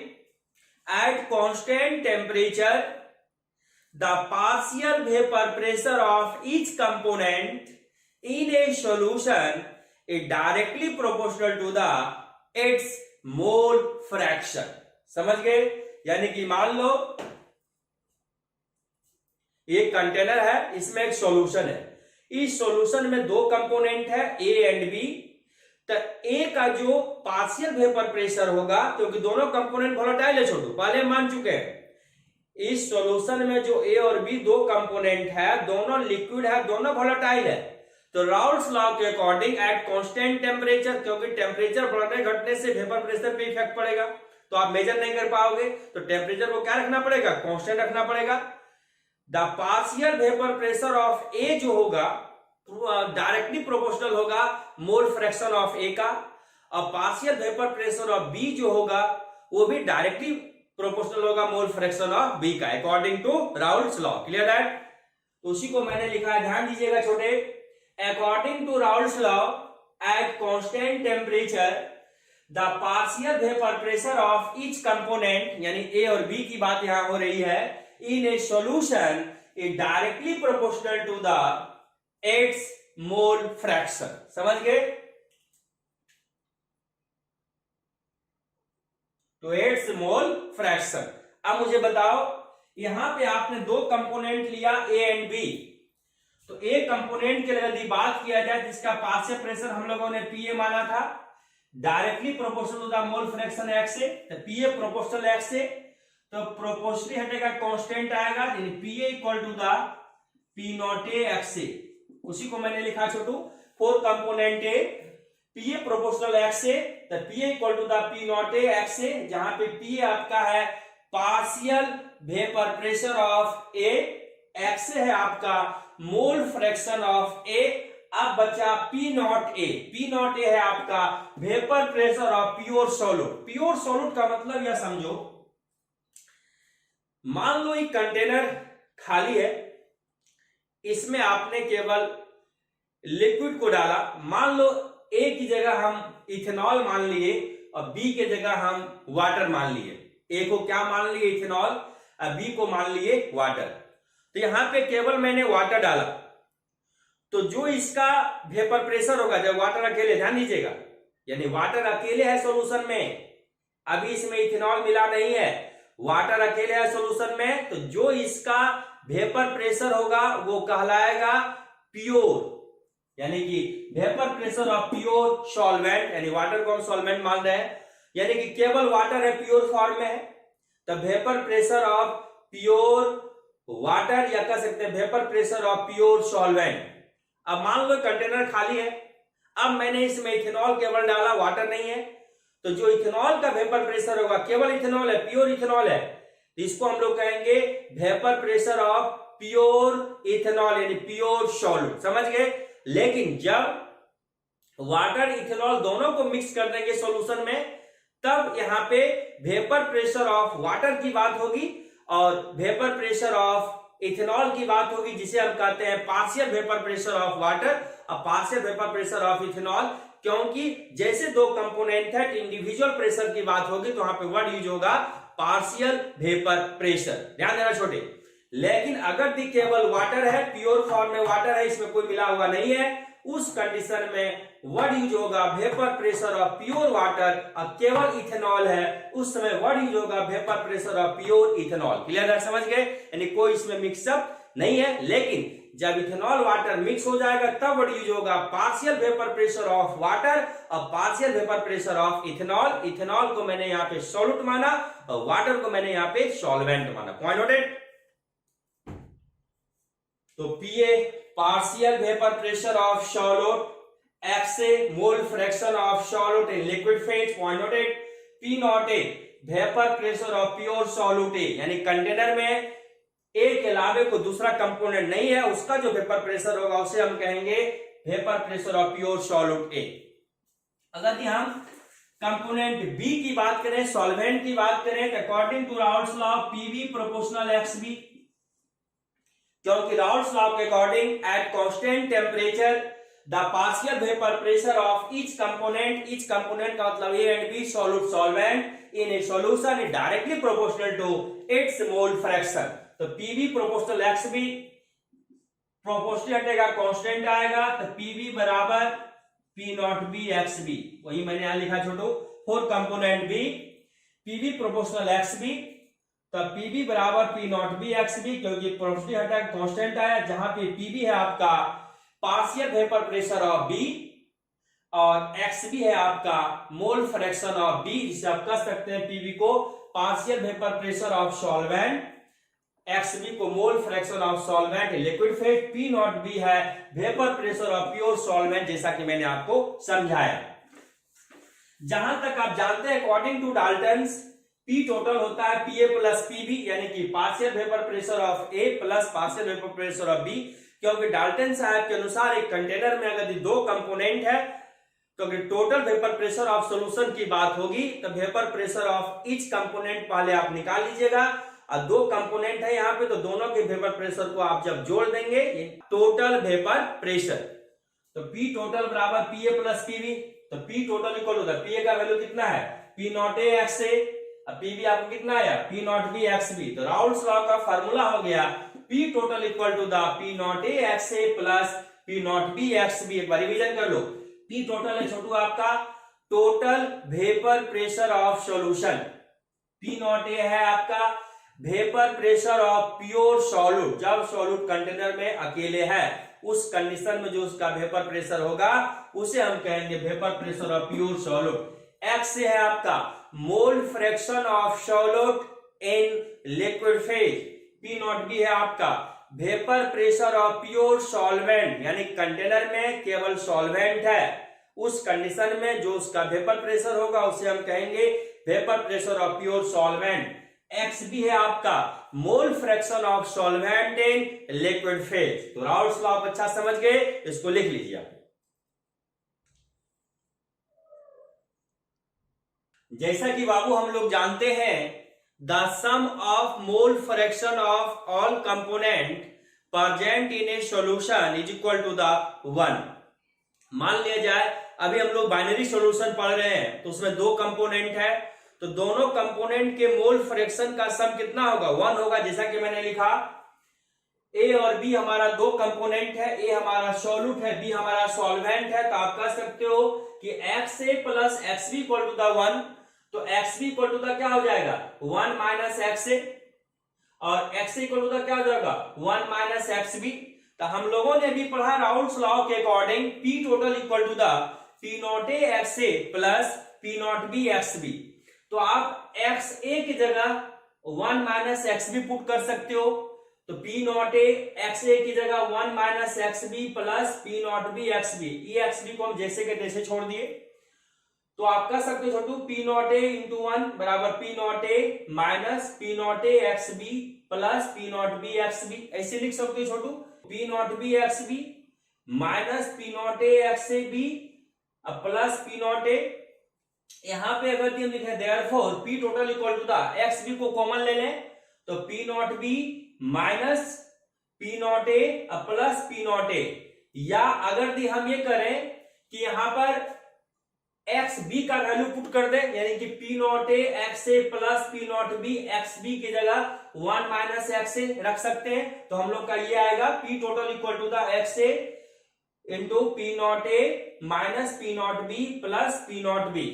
at constant temperature the partial vapor pressure of each component in a solution is directly proportional to the its mole fraction। समझ गए? यानी कि मान लो एक कंटेनर है, इसमें एक सॉल्यूशन है, इस सॉल्यूशन में दो कंपोनेंट है ए एंड बी। तो ए का जो पार्शियल वेपर प्रेशर होगा, क्योंकि दोनों कंपोनेंट वोलेटाइल है छोटू, पहले मान चुके हैं, इस सॉल्यूशन में जो ए और बी दो कंपोनेंट है, दोनों लिक्विड है, दोनों वोलेटाइल है, तो राउल्ट्स लॉ के अकॉर्डिंग एट कांस्टेंट टेम्परेचर, क्योंकि टेम्परेचर बढ़ने घटने से वेपर प्रेशर पे इफेक्ट पड़ेगा, तो आप मेजर नहीं कर पाओगे, तो टेम्परेचर को क्या रखना पड़ेगा, कांस्टेंट रखना पड़ेगा। The partial vapour pressure of A जो होगा डायरेक्टली प्रोपोर्शनल होगा मोल फ्रैक्शन ऑफ ए का, और partial vapour pressure of B जो होगा वो भी डायरेक्टली प्रोपोर्शनल होगा मोल फ्रैक्शन ऑफ बी का, according to Raoult's law. Clear that? उसी को मैंने लिखा है, ध्यान दीजिएगा छोटे, according to Raoult's law at constant temperature the partial vapour pressure of each component, यानी ए और बी की बात यहां हो रही है, in a solution is directly proportional to the its mole fraction. समझ गए? तो इट्स मोल फ्रैक्शन। अब मुझे बताओ, यहां पे आपने दो कंपोनेंट लिया ए एंड बी, तो ए कंपोनेंट के लिए यदि बात किया जाए जिसका पार्शियल प्रेशर हम लोगों ने पीए माना था, directly proportional to the mole fraction X से, तो पीए प्रोपोर्शनल एक्स से, तो प्रोपोर्शनली हटेगा, कांस्टेंट आएगा, यानी PA equal to the P not A X से। उसी को मैंने लिखा छोटू, for component A, PA proportional X से, तो PA equal to the P not A X से, जहां पे पीए आपका है partial vapour pressure of A, X से है आपका मोल फ्रैक्शन ऑफ ए। अब बचा P not A, P not A है आपका vapour pressure of pure solute. Pure solute का मतलब यह समझो, मान लो एक कंटेनर खाली है, इसमें आपने केवल लिक्विड को डाला, मान लो ए की जगह हम इथेनॉल मान लिए और बी की जगह हम वाटर मान लिए। ए को क्या मान लिए, इथेनॉल, और बी को मान लिए वाटर। तो यहां पे केवल मैंने वाटर डाला, तो जो इसका वेपर प्रेशर होगा, जब वाटर अकेले, ध्यान दीजिएगा, यानी वाटर अकेले है सॉल्यूशन में, अभी इसमें इथेनॉल मिला नहीं है, वाटर अकेले है सॉल्यूशन में, तो जो इसका वेपर प्रेशर होगा वो कहलाएगा प्योर, यानी कि vapour pressure of pure solvent, यानी वाटर को हम सॉल्वेंट मान रहे हैं, यानी कि केवल वाटर है, प्योर फॉर्म में है, तो vapour pressure of pure water, या कह सकते हैं vapour pressure of pure solvent. अब मान लो कंटेनर खाली है, अब मैंने इसमें इथेनॉल केवल डाला, वाटर नहीं है, तो जो इथेनॉल का वेपर प्रेशर होगा, केवल इथेनॉल है, प्योर इथेनॉल है, तो इसको हम लोग कहेंगे vapour pressure of pure ethanol, यानी प्योर सॉल्यूट। समझ गए? लेकिन जब वाटर इथेनॉल दोनों को मिक्स कर देंगे सॉल्यूशन में, तब यहां पे वेपर प्रेशर ऑफ वाटर की बात होगी और वेपर प्रेशर ऑफ इथेनॉल की बात होगी, जिसे हम कहते हैं partial vapour pressure of water और partial vapour pressure of ethanol. क्योंकि जैसे दो कंपोनेंट है, इंडिविजुअल प्रेशर की बात होगी, तो वहां पे वर्ड यूज होगा पार्शियल वेपर प्रेशर। ध्यान देना छोटे। लेकिन अगर दी केवल वाटर है, प्योर फॉर्म में वाटर है, इसमें कोई मिला हुआ नहीं है, उस कंडीशन में वर्ड यूज होगा vapour pressure of pure water, और केवल इथेनॉल है, उस समय वर्ड यूज होगा vapour pressure of pure ethanol. Clear है? समझ गए? यानी कोई इसमें मिक्सअप नहीं है। लेकिन जब इथेनॉल वाटर मिक्स हो जाएगा, तब वर्ड यूज होगा partial vapour pressure of water और partial vapour pressure of ethanol. Ethanol को मैंने यहाँ पे सॉल्यूट माना और वाटर को मैंने यहाँ पे सॉल्वेंट माना। Point noted? तो PA partial vapour pressure of solute, X से mole fraction of solute in liquid phase. Point noted? P not A vapour pressure of pure solute A, यानी कंटेनर में ए के अलावे कोई दूसरा कंपोनेंट नहीं है, उसका जो वेपर प्रेशर होगा उसे हम कहेंगे vapour pressure of pure solute A. अगर हम कंपोनेंट बी की बात करें, सॉल्वेंट की बात करें, तो according to Raoult's law PV proportional X B, क्योंकि राउल्ट्स लॉ के according at constant temperature the partial vapour pressure of each component का मतलब A and B solute solvent in a solution is directly proportional to its mole fraction. तो PV proportional X B, proportional हटेगा, constant आएगा, तो PV बराबर P not B X B. वही मैंने यहां लिखा छोटो, for component B, PV proportional X B, तो पीवी बराबर P not B X B, क्योंकि प्रोपोर्शनल हटा कांस्टेंट आया, जहां पे पीवी है आपका partial vapour pressure of B और एक्स बी है आपका मोल फ्रैक्शन ऑफ बी, जिसे आप कह सकते हैं पीवी को partial vapour pressure of solvent XB को mole fraction of solvent liquid phase, P not B है vapour pressure of pure solvent, जैसा कि मैंने आपको समझाया। जहां तक आप जानते हैं according to Dalton's P total होता है PA प्लस PB, यानी कि partial vapour pressure of A plus partial vapour pressure of B, क्योंकि डाल्टन साहब के अनुसार एक कंटेनर में अगर दो कंपोनेंट है तो अगर total vapour pressure of solution की बात होगी तो vapour pressure of each component पहले आप निकाल लीजिएगा, और दो कंपोनेंट है यहाँ पे तो दोनों के वेपर प्रेशर को आप जब जोड़ देंगे टोटल वेपर प्रेशर, तो P टोटल बराबर PA प्लस PB, तो P टोटल इक्वल होता है PA का वैल्यू कितना है P not A X A, अब PB आपको कितना आया P not B X B, तो राउल्स लॉ का फार्मूला हो गया P total equal to the P not A X A plus P not B X B. एक बार रिवीजन कर लो, P टोटल है छोटू आपका total vapour pressure of solution, P not A है आपका vapour pressure of pure solute, जब solute container में अकेले है उस कंडीशन में जो उसका वेपर प्रेशर होगा उसे हम कहेंगे vapour pressure of pure solute. X है आपका mole fraction of solute in liquid phase, P not B है आपका vapour pressure of pure solvent, यानी कंटेनर में केवल सॉल्वेंट है उस कंडीशन में जो उसका वेपर प्रेशर होगा उसे हम कहेंगे vapour pressure of pure solvent. XB है आपका mole fraction of solvent in liquid phase. तो राउल्स लॉ आप अच्छा समझ गए, इसको लिख लीजिए आप। जैसा कि बाबू हम लोग जानते हैं the sum of mole fraction of all component present in a solution is equal to the 1। मान लिया जाए अभी हम लोग बाइनरी सॉल्यूशन पढ़ रहे हैं तो उसमें दो कंपोनेंट है, तो दोनों कंपोनेंट के मोल फ्रैक्शन का सम कितना होगा 1 होगा, जैसा कि मैंने लिखा A और B हमारा दो कंपोनेंट है, A हमारा सॉल्यूट है, B हमारा सॉल्वेंट है, तो आप कह सकते हो कि XA plus XB equal to the 1, तो XB इक्वल टू द क्या हो जाएगा 1 माइनस XA, और XA इक्वल टू द क्या हो जाएगा 1 माइनस XB। तो हम लोगों ने भी पढ़ा राउल्स लॉ के according P total equal to the P not A XA plus P not B XB, तो आप XA की जगह 1 माइनस XB पुट कर सकते हो, तो P नॉट A XA की जगह 1 minus XB plus P not B XB, ये XB को हम जैसे के तैसे छोड़ दिए, तो आप कह सकते हो Chhotu P not A into 1 बराबर P not A minus P not A XB plus P not B XB, ऐसे लिख सकते हो Chhotu P not B XB minus P not A XAB plus P not A। यहां पे अगर हम लिखे therefore P total equal to the XB को कॉमन ले लें तो P not B minus P not A plus P not A, या अगर हम ये करें कि यहां पर XB का वैल्यू पुट कर दे, यानी कि P not A XA plus P not B XB की जगह 1 माइनस XA रख सकते हैं, तो हम लोग का ये आएगा P total equal to the XA into P not A minus P not B plus P not B।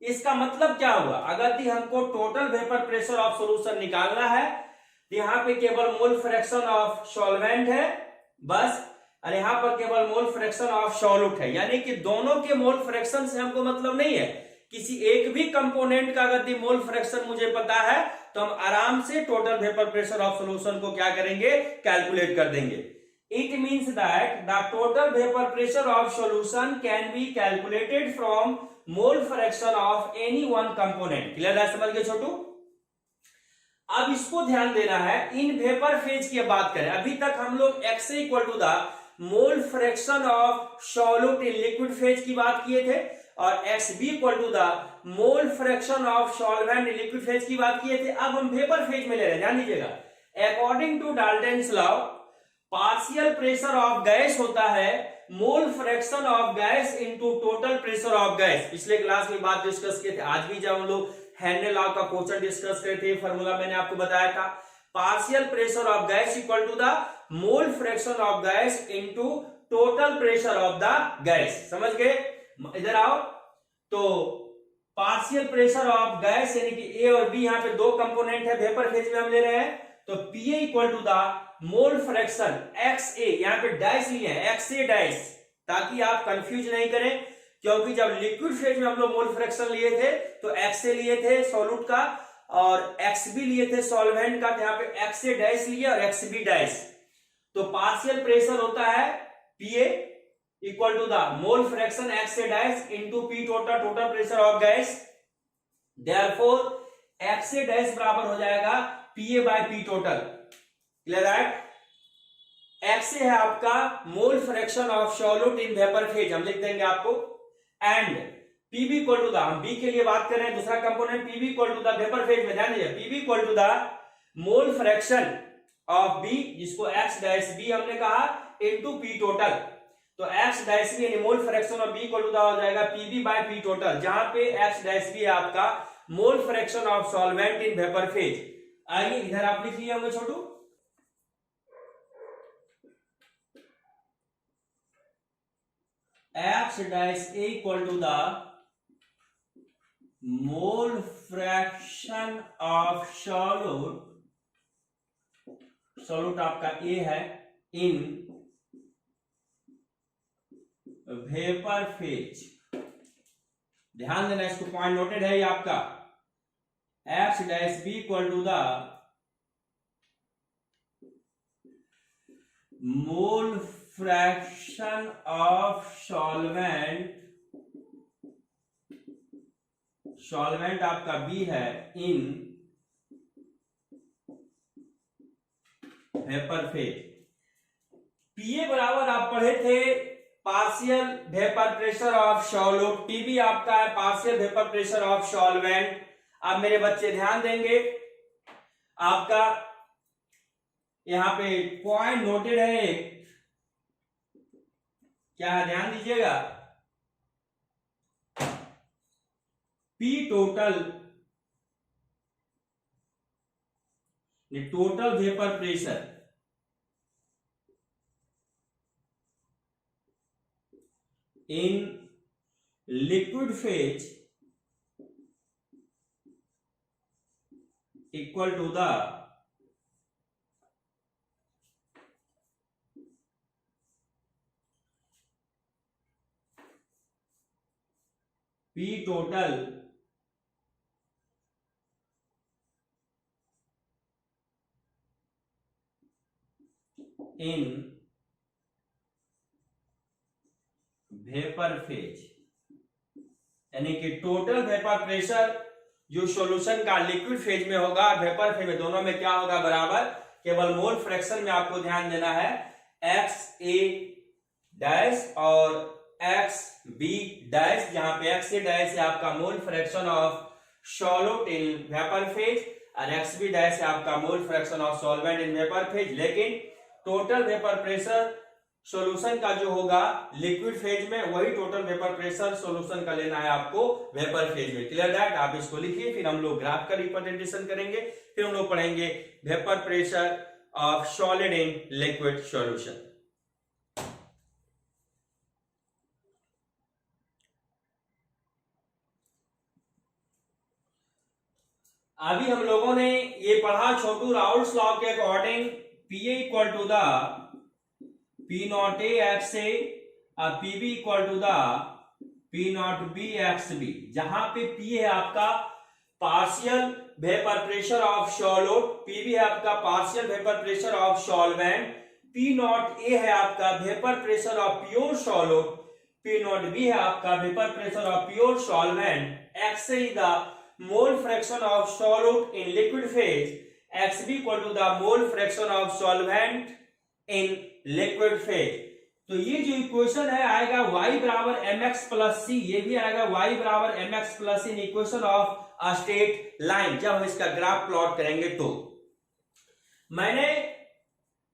इसका मतलब क्या हुआ, अगर हमको total vapour pressure of solution निकालना है तो यहाँ पे केवल मोल फ्रैक्शन ऑफ सॉल्वेंट है बस, और यहाँ पर केवल मोल फ्रैक्शन ऑफ सॉल्यूट है, यानी कि दोनों के मोल फ्रैक्शन से हमको मतलब नहीं है, किसी एक भी कंपोनेंट का अगर मोल फ्रैक्शन मुझे पता है तो हम आराम से total vapour pressure of solution को क्या करेंगे कैलकुलेट कर देंगे। It means that the total vapour pressure of solution can be calculated from mole fraction of any one component. Clear है, समझ गए छोटू। अब इसको ध्यान देना है, इन वेपर फेज की बात करें, अभी तक हम लोग XA equal to the mole fraction of solute in liquid phase की बात किए थे, और XB equal to the mole fraction of solvent in liquid phase की बात किए थे। अब हम वेपर फेज में ले रहे हैं, ध्यान दीजिएगा। According to Dalton's law partial pressure of gas होता है mole fraction of gas into total pressure of gas. पिछले क्लास में बात डिस्कस किए थे, आज भी जब हम लोग हेनरी लॉ का क्वेश्चन डिस्कस करे थे, फॉर्मूला मैंने आपको बताया था partial pressure of gas equal to the mole fraction of gas into total pressure of the gas. समझ गए, इधर आओ। तो पार्शियल प्रेशर ऑफ गैस यानी कि ए और बी, यहाँ पे दो कंपोनेंट है वेपर फेज में हम ले रहे हैं, तो PA equal to the mole fraction XA, यहाँ पे डैश लिए हैं XA डैश, ताकि आप कंफ्यूज नहीं करें, क्योंकि जब लिक्विड फेज में हम लोग मोल फ्रैक्शन लिए थे तो XA लिए थे सॉल्यूट का, और एक्स बी लिए थे सॉल्वेंट का, तो यहाँ पे एक्स ए डैश लिया और एक्स बी डैश, तो पार्शियल प्रेशर होता है PA equal to the mole fraction X A dash into P total, total pressure of gas. Therefore X A dash बराबर हो जाएगा PA by P total. Clear है? X A है आपका mole fraction of solute in vapour phase, हम लिख देंगे आपको, and PB equal to the, हम बी के लिए बात कर रहे हैं, दूसरा component PB equal to the vapour phase में, ध्यान दीजिए, PB equal to the mole fraction of B, जिसको एक्स डैश बी हमने कहा, इनटू पी टोटल। तो एक्स डैश बी यानी mole fraction of B equal to the हो जाएगा पीबी बाय पी टोटल, जहां पे एक्स डैश बी है आपका mole fraction of solvent in vapour phase. आइए इधर आप लिख लिए होंगे Chhotu, X dash A equal to the mole fraction of solute, solute आपका ए है, इन वेपर फेज। ध्यान देना, इसको पॉइंट नोटेड है ये आपका, X dash B equal to the mole fraction of solvent, solvent आपका बी है, इन वेपर फेज। पीए बराबर आप पढ़े थे partial vapour pressure of solute, PB आपका है partial vapour pressure of solvent. अब मेरे बच्चे ध्यान देंगे, आपका यहां पे पॉइंट नोटेड है, क्या है ध्यान दीजिएगा, P total, total vapour pressure in liquid phase equal to the P total in vapour phase, यानी कि टोटल वेपर प्रेशर जो सॉल्यूशन का लिक्विड फेज में होगा, वेपर फेज में, दोनों में क्या होगा बराबर, केवल मोल फ्रैक्शन में आपको ध्यान देना है, एक्स ए डैश और एक्स बी डैश, जहां पे एक्स ए डैश है आपका mole fraction of solute in vapour phase और एक्स बी डैश है आपका mole fraction of solvent in vapour phase. लेकिन टोटल वेपर प्रेशर सॉल्यूशन का जो होगा लिक्विड फेज में, वही टोटल वेपर प्रेशर सॉल्यूशन का लेना है आपको वेपर फेज में। Clear that? आप इसको लिखिए, फिर हम लोग ग्राफ का रिप्रेजेंटेशन करेंगे, फिर हम लोग पढ़ेंगे vapour pressure of solid in liquid solution. अभी हम लोगों ने ये पढ़ा छोटू राउल्स लॉ के according, P A equal to the P not A X A और P B equal to the P not B X B, जहां पे पी है आपका partial vapour pressure of solute, P B है आपका partial vapour pressure of solvent, P not A है आपका vapour pressure of pure solute, P not B है आपका vapour pressure of pure solvent, X A the mole fraction of solute in liquid phase, X B equal to the mole fraction of solvent in liquid phase. तो ये जो equation है आएगा y बराबर mx plus सी, ये भी आएगा y बराबर mx plus in equation of a straight line, जब हम इसका ग्राफ प्लॉट करेंगे। तो मैंने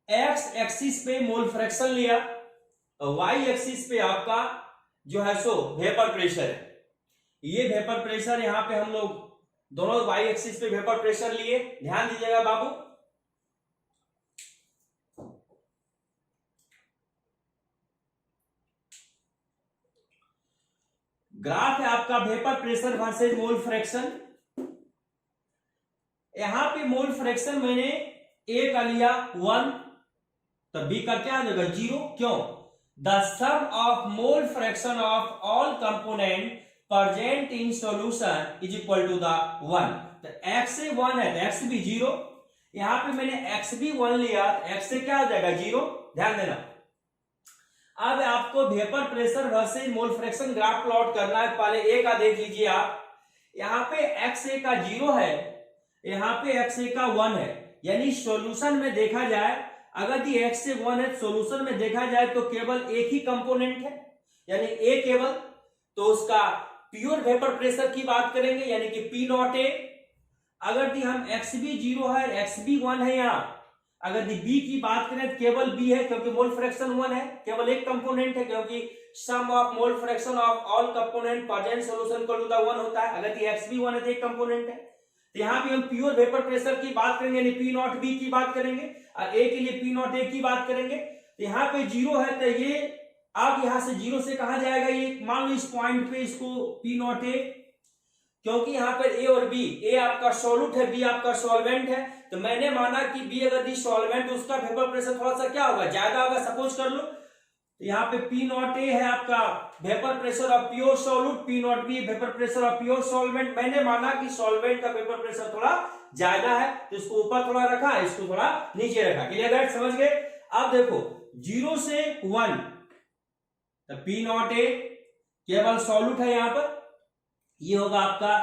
x एक्सिस पे मोल फ्रैक्शन लिया, y एक्सिस पे आपका जो है सो वेपर प्रेशर है, ये वेपर प्रेशर यहां पे हम लोग दोनों y एक्सिस पे वेपर प्रेशर लिए, ध्यान दीजिएगा बाबू। ग्राफ है आपका vapour pressure versus mole fraction. यहां पे मोल फ्रैक्शन मैंने ए का लिया 1, तो बी का क्या आ जाएगा 0, क्यों? The sum of mole fraction of all component present in solution is equal to the 1। तो x से 1 है तो x भी 0, यहां पे मैंने x भी 1 लिया तो x से क्या हो जाएगा 0। ध्यान देना, अब आपको vapour pressure versus mole fraction graph plot करना है। पहले ए का देख लीजिए आप, यहाँ पे XA का 0 है, यहाँ पे XA का 1 है, यानी सॉल्यूशन में देखा जाए अगर ये XA 1 है, सॉल्यूशन में देखा जाए तो केवल एक ही कंपोनेंट है यानी A केवल, तो उसका प्योर वेपर प्रेशर की बात करेंगे यानी कि P नॉट A। अगर दी हम XB 0 है, XB 1 है, यहाँ अगर दी B की बात करें तो केवल B है क्योंकि मोल फ्रैक्शन 1 है, केवल एक कंपोनेंट है, क्योंकि sum of mole fraction of all component present solution equal to the 1 होता है। अगर ये XB 1 है तो एक कंपोनेंट है, तो यहाँ पे हम प्योर वेपर प्रेशर की बात करेंगे यानी P नॉट B की बात करेंगे और A के लिए P नॉट A की बात करेंगे। तो यहाँ पे 0 है तो ये अब यहां से 0 से कहा जाएगा, ये मान लो इस पॉइंट पे इसको P नॉट A, क्योंकि यहाँ पर A और B, A आपका सॉल्यूट है, B आपका सॉल्वेंट है, तो मैंने माना कि B अगर दी सॉल्वेंट तो उसका वेपर प्रेशर थोड़ा सा क्या होगा, ज्यादा होगा। सपोज कर लो तो यहाँ पे P नॉट A है आपका vapour pressure of pure solute, P not B vapour pressure of pure solvent. मैंने माना कि सॉल्वेंट का वेपर प्रेशर थोड़ा ज्यादा है तो इसको ऊपर थोड़ा रखा, इसको थोड़ा नीचे रखा। क्लियर है, समझ गए। अब देखो 0 से 1 तो P नॉट A केवल सॉल्यूट है, यहाँ पर ये होगा आपका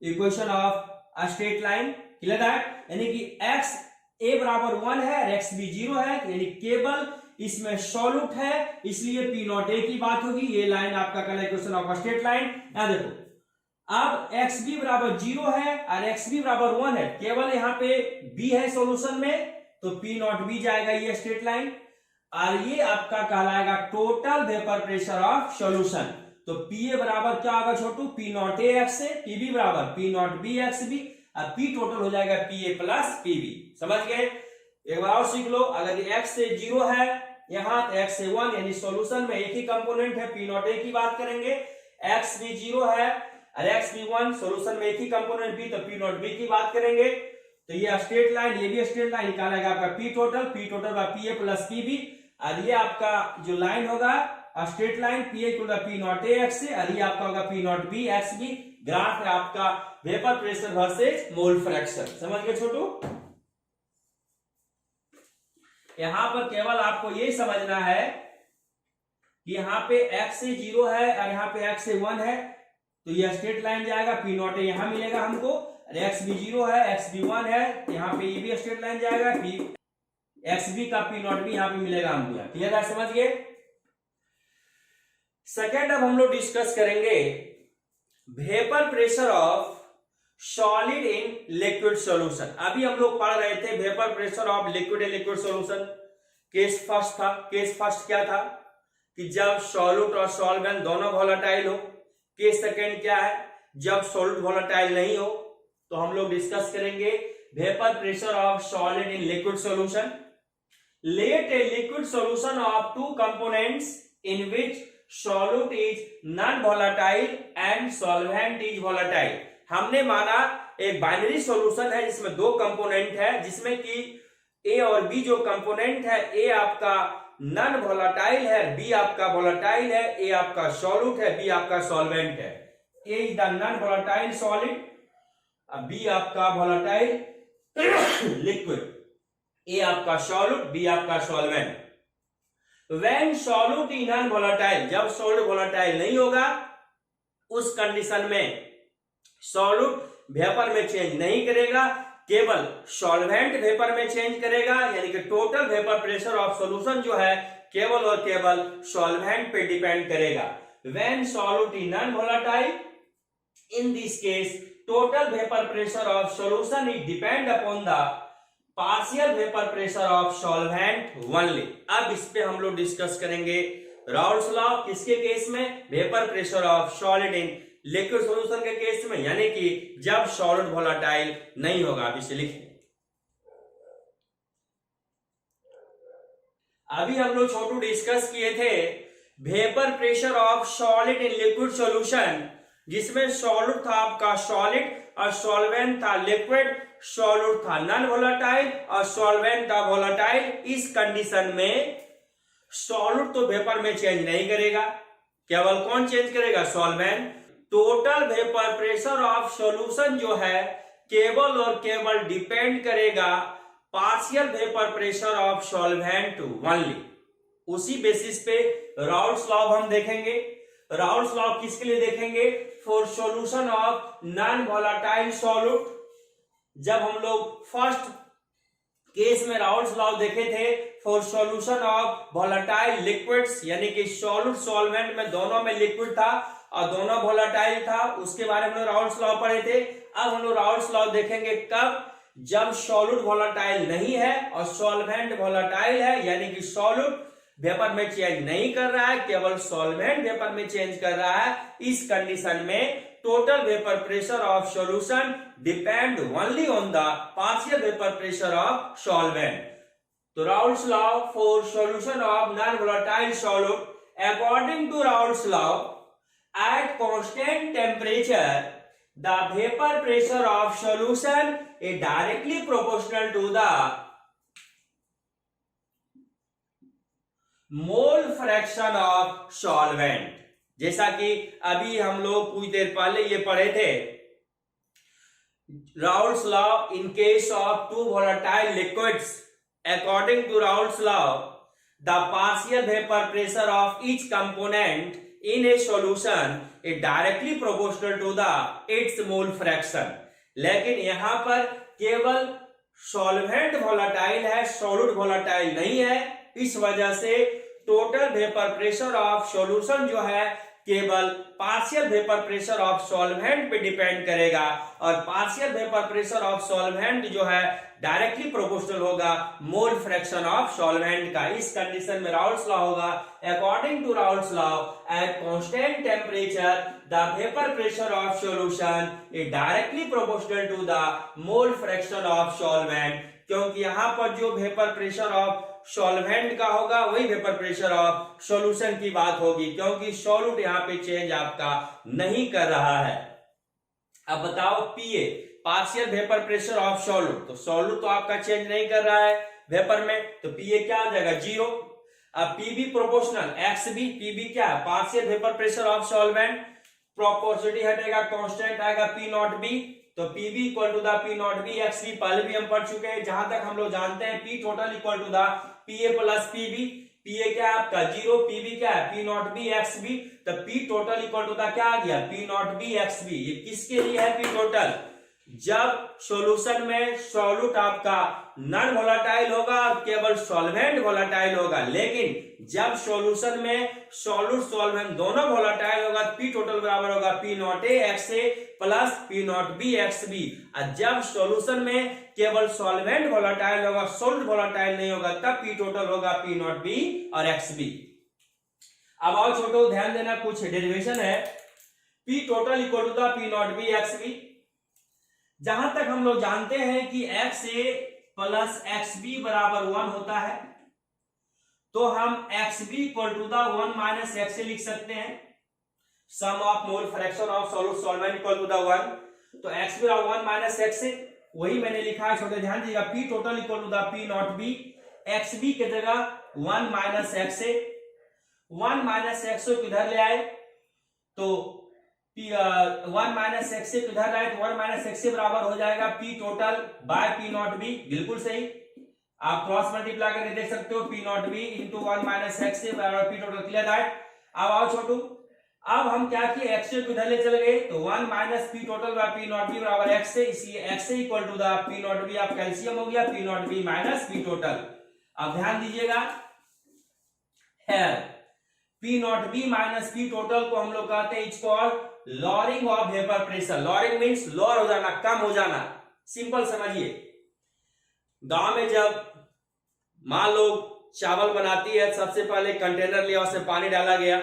equation of a straight line. Clear है, यानी कि x a बराबर 1 है और x भी 0 है, यानी केवल इसमें सॉल्यूट है, इसलिए P नॉट A की बात होगी। ये लाइन आपका कल equation of a straight line. यहां देखो अब x b बराबर 0 है और x b बराबर 1 है, केवल यहाँ पे b है सॉल्यूशन में तो P नॉट B जाएगा ये स्ट्रेट लाइन, और ये आपका कहलाएगा total vapour pressure of solution. तो PA बराबर क्या होगा छोटू, P नॉट A x से, PB बराबर P not B x B, और P टोटल हो जाएगा PA प्लस PB। समझ गए। एक बार और सीख लो, अगर x से 0 है यहाँ तो x से 1 यानी सॉल्यूशन में एक ही कंपोनेंट है, P नॉट A की बात करेंगे। x भी 0 है और x भी 1, सॉल्यूशन में एक ही कंपोनेंट B, तो P नॉट B की बात करेंगे। तो ये स्ट्रेट लाइन, ये भी स्ट्रेट लाइन, निकालेगा आपका P total by PA plus PB, और ये आपका जो लाइन होगा straight line P not A x से, और ये आपका होगा P not B x B। Graph है आपका vapour pressure versus mole fraction. समझ गए छोटू। यहां पर केवल आपको ये समझना है कि यहाँ पे x से 0 है और यहाँ पे x से 1 है, तो ये स्ट्रेट लाइन जाएगा, P नॉट A यहां मिलेगा हमको, और x भी 0 है, x भी 1 है, यहाँ पे ये भी स्ट्रेट लाइन जाएगा, x b का P नॉट B यहाँ पे मिलेगा हमको। क्लियर है, समझ गए। सेकेंड अब हम लोग डिस्कस करेंगे vapour pressure of solid in liquid solution. अभी हम लोग पढ़ रहे थे vapour pressure of liquid in liquid solution. Case first था, केस फर्स्ट क्या था कि जब सॉल्यूट और सॉल्वेंट दोनों वोलेटाइल हो। केस सेकेंड क्या है, जब सॉल्यूट वोलेटाइल नहीं हो। तो हम लोग डिस्कस करेंगे vapour pressure of solid in liquid solution. Let a liquid solution of two components in which solute is non volatile and solvent is volatile। हमने माना एक बाइनरी सॉल्यूशन है जिसमें दो कंपोनेंट है, जिसमें कि A और B जो कंपोनेंट है, A आपका नॉन वोलेटाइल है, B आपका वोलेटाइल है, A आपका सॉल्यूट है, B आपका सॉल्वेंट है। A is the non volatile solid, B आपका वोलेटाइल लिक्विड, A आपका सॉल्यूट, B आपका solvent. When solute is non-volatile, जब solute volatile नहीं होगा उस कंडीशन में solute वेपर में चेंज नहीं करेगा, केवल सॉल्वेंट वेपर में चेंज करेगा, यानी कि total vapour pressure of solution जो है केवल और केवल सॉल्वेंट पे डिपेंड करेगा। When solute is non-volatile, in this case total vapor pressure of solution is depend upon the partial vapour pressure of solvent only. अब इस पे हम लोग डिस्कस करेंगे राउल्स लॉ किसके केस में, vapour pressure of solid in liquid solution के case में, यानी कि जब सॉलिड वोलेटाइल नहीं होगा। अब इसे लिखिए। अभी हम लोग छोटू डिस्कस किए थे vapour pressure of solid in liquid solution, जिसमें सॉल्यूट था आपका सॉलिड और सॉल्वेंट था लिक्विड, सॉल्यूट था नॉन वोलेटाइल और सॉल्वेंट था वोलेटाइल। इस कंडीशन में सॉल्यूट तो वेपर में चेंज नहीं करेगा, केवल कौन चेंज करेगा, solvent. Total vapour pressure of solution जो है केवल और केवल डिपेंड करेगा partial vapour pressure of solvent only. उसी बेसिस पे राउल्ट्स लॉ हम देखेंगे। राउल्ट्स लॉ किसके लिए देखेंगे? For solution of non volatile solute. जब हम लोग फर्स्ट केस में राउल्ट्स लॉ देखे थे for solution of volatile liquids, यानी कि सॉल्यूट सॉल्वेंट में दोनों में लिक्विड था और दोनों वोलेटाइल था, उसके बारे में राउल्ट्स लॉ पढ़े थे। अब हम लोग राउल्ट्स लॉ देखेंगे कब? जब सॉल्यूट वोलेटाइल नहीं है और सॉल्वेंट वोलेटाइल है, यानी कि सॉल्यूट वेपर में चेंज नहीं कर रहा है, केवल सॉल्वेंट वेपर में चेंज कर रहा है। इस कंडीशन में total vapour pressure of solution depend only on the partial vapour pressure of solvent. तो Raoult's law for solution of non volatile solute, according to Raoult's law, at constant temperature the vapor pressure of solution is directly proportional to the mole fraction of solvent। जैसा कि अभी हम लोग कुछ देर पहले ये पढ़े थे, Raoult's law in case of two volatile liquids, according to Raoult's law the partial vapor pressure of each component in a solution is directly proportional to the its mole fraction। लेकिन यहां पर केवल सॉल्वेंट वोलेटाइल है, solute volatile नहीं है। इस वजह से total vapour pressure of solution जो है केवल partial vapour pressure of solvent पे डिपेंड करेगा और partial vapour pressure of solvent जो है डायरेक्टली प्रोपोर्शनल होगा मोल फ्रैक्शन ऑफ सॉल्वेंट का। इस कंडीशन में राउल्ट्स लॉ होगा, according to Raoult's law at constant temperature the vapour pressure of solution is directly proportional to the mole fraction of solvent. क्योंकि यहां पर जो वेपर प्रेशर ऑफ सॉल्वेंट का होगा वही वेपर प्रेशर ऑफ सॉल्यूशन की बात होगी, क्योंकि सॉल्यूट यहां पे चेंज आपका नहीं कर रहा है। अब बताओ P A, partial vapour pressure of solute, तो सॉल्यूट तो आपका चेंज नहीं कर रहा है वेपर में, तो पीए क्या आ जाएगा? 0। अब पीबी प्रोपोर्शनल एक्सबी, पीबी क्या है? Partial vapour pressure of solvent, proportionality हटेगा, कांस्टेंट आएगा पी नॉट बी, तो PB equal to the P not B X B, पहले भी हम पढ़ चुके हैं। जहां तक हम लोग जानते हैं P total equal to the P A plus P B. P A क्या है आपका? 0, पीबी क्या है? P not B X B, तो P total equal to the क्या आ गया? P not B X B. ये किसके लिए है पी टोटल? जब सॉल्यूशन में सॉल्यूट आपका नॉन वोलेटाइल होगा और केवल सॉल्वेंट वोलेटाइल होगा, लेकिन जब सॉल्यूशन में सॉल्यूट सॉल्वेंट दोनों वोलेटाइल होगा तो पी टोटल बराबर होगा P not A X A plus P not B X B. और जब सॉल्यूशन में केवल सॉल्वेंट वोलेटाइल होगा, सॉल्यूट वोलेटाइल नहीं होगा, तब पी टोटल होगा पी नॉट बी और एक्स बी। अब आओ छोटो ध्यान देना, कुछ डेरिवेशन है। P total equal to the P not B X B. जहां तक हम लोग जानते हैं कि X A plus X B बराबर 1 होता है, तो हम X B equal to the 1 minus X A लिख सकते हैं। Sum of mole fraction of solute solvent equal to the 1, तो X B 1 minus X A, वही मैंने लिखा है। छोटे ध्यान दीजिएगा, P total equal to the P not B, X B की जगह 1 minus X A. 1 minus X को इधर ले आए तो 1 माइनस एक्स से इधर लाए तो 1 माइनस एक्स से बराबर हो जाएगा P total by P not be. बिल्कुल सही, आप क्रॉस मल्टीप्लाई करके देख सकते हो, P not be into 1 minus x से बराबर पी टोटल। Clear that? अब आओ छोटू, अब हम क्या किए, एक्स को इधर ले चले गए तो 1 minus P total by P not B बराबर एक्स से, इसलिए एक्स से equal to the P not B आप कैल्सियम हो गया, P not B minus P total. अब ध्यान दीजिएगा, है P not B minus P total को हम लोग कहते हैं it's called lowering of vapour pressure. Lowering means lower हो जाना, कम हो जाना। सिंपल समझिए, गांव में जब मां लोग चावल बनाती है, सबसे पहले कंटेनर लिया, उसमें पानी डाला गया,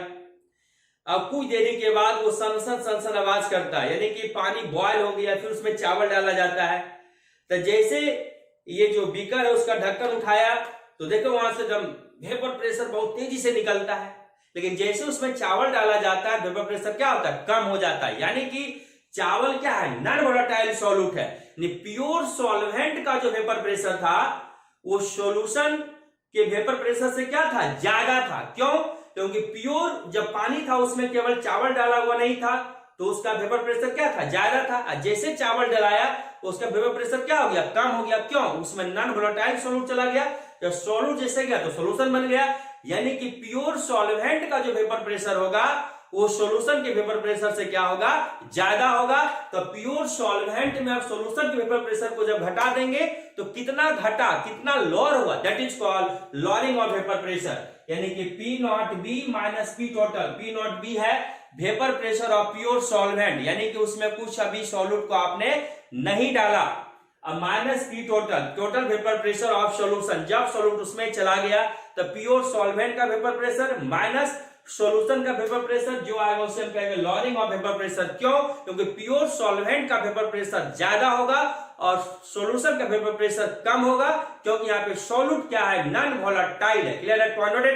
अब कुछ देरी के बाद वो सनसन सनसन आवाज करता है, यानी कि पानी बॉयल हो गया, फिर उसमें चावल डाला जाता है। तो जैसे ये जो बीकर है उसका ढक्कन उठाया तो देखो वहां से जब वेपर प्रेशर बहुत तेजी से निकलता है, लेकिन जैसे उसमें चावल डाला जाता है वेपर प्रेशर क्या होता है? कम हो जाता है। यानी कि चावल क्या है? नॉन वोलेटाइल सॉल्यूट है। प्योर सॉल्वेंट का जो वेपर प्रेशर था वो सॉल्यूशन के वेपर प्रेशर से क्या था? ज्यादा था। क्यों? क्योंकि प्योर जब पानी था उसमें केवल चावल डाला हुआ नहीं था, तो उसका वेपर प्रेशर क्या था, ज्यादा था। जैसे चावल डलाया उसका वेपर प्रेशर क्या हो गया, कम हो गया। क्यों, उसमें नॉन वोलेटाइल सॉल्यूट चला गया। जब सॉल्यूट जैसे गया तो सोल्यूशन बन गया। यानी कि प्योर सॉल्वेंट का जो वेपर प्रेशर होगा वो सॉल्यूशन के वेपर प्रेशर से क्या होगा, ज्यादा होगा। तो प्योर सॉल्वेंट में आप सॉल्यूशन के वेपर प्रेशर को जब घटा देंगे तो कितना घटा, कितना लोअर हुआ, that is called lowering of vapour pressure. यानी कि P not B minus P total. P not B है vapour pressure of pure solvent, यानी कि उसमें कुछ अभी सॉल्यूट को आपने नहीं डाला। अब minus P total, total vapour pressure of solution, जब सॉल्यूट उसमें चला गया तो प्योर सॉल्वेंट का वेपर प्रेशर माइनस सॉल्यूशन का वेपर प्रेशर, जो आएगा उसे हम कहेंगे लॉरिंग ऑफ वेपर प्रेशर। क्यों, क्योंकि प्योर सॉल्वेंट का वेपर प्रेशर ज्यादा होगा और सॉल्यूशन का वेपर प्रेशर कम होगा, क्योंकि यहाँ पे सॉल्यूट क्या है, नॉन वोलेटाइल है। क्लियर है,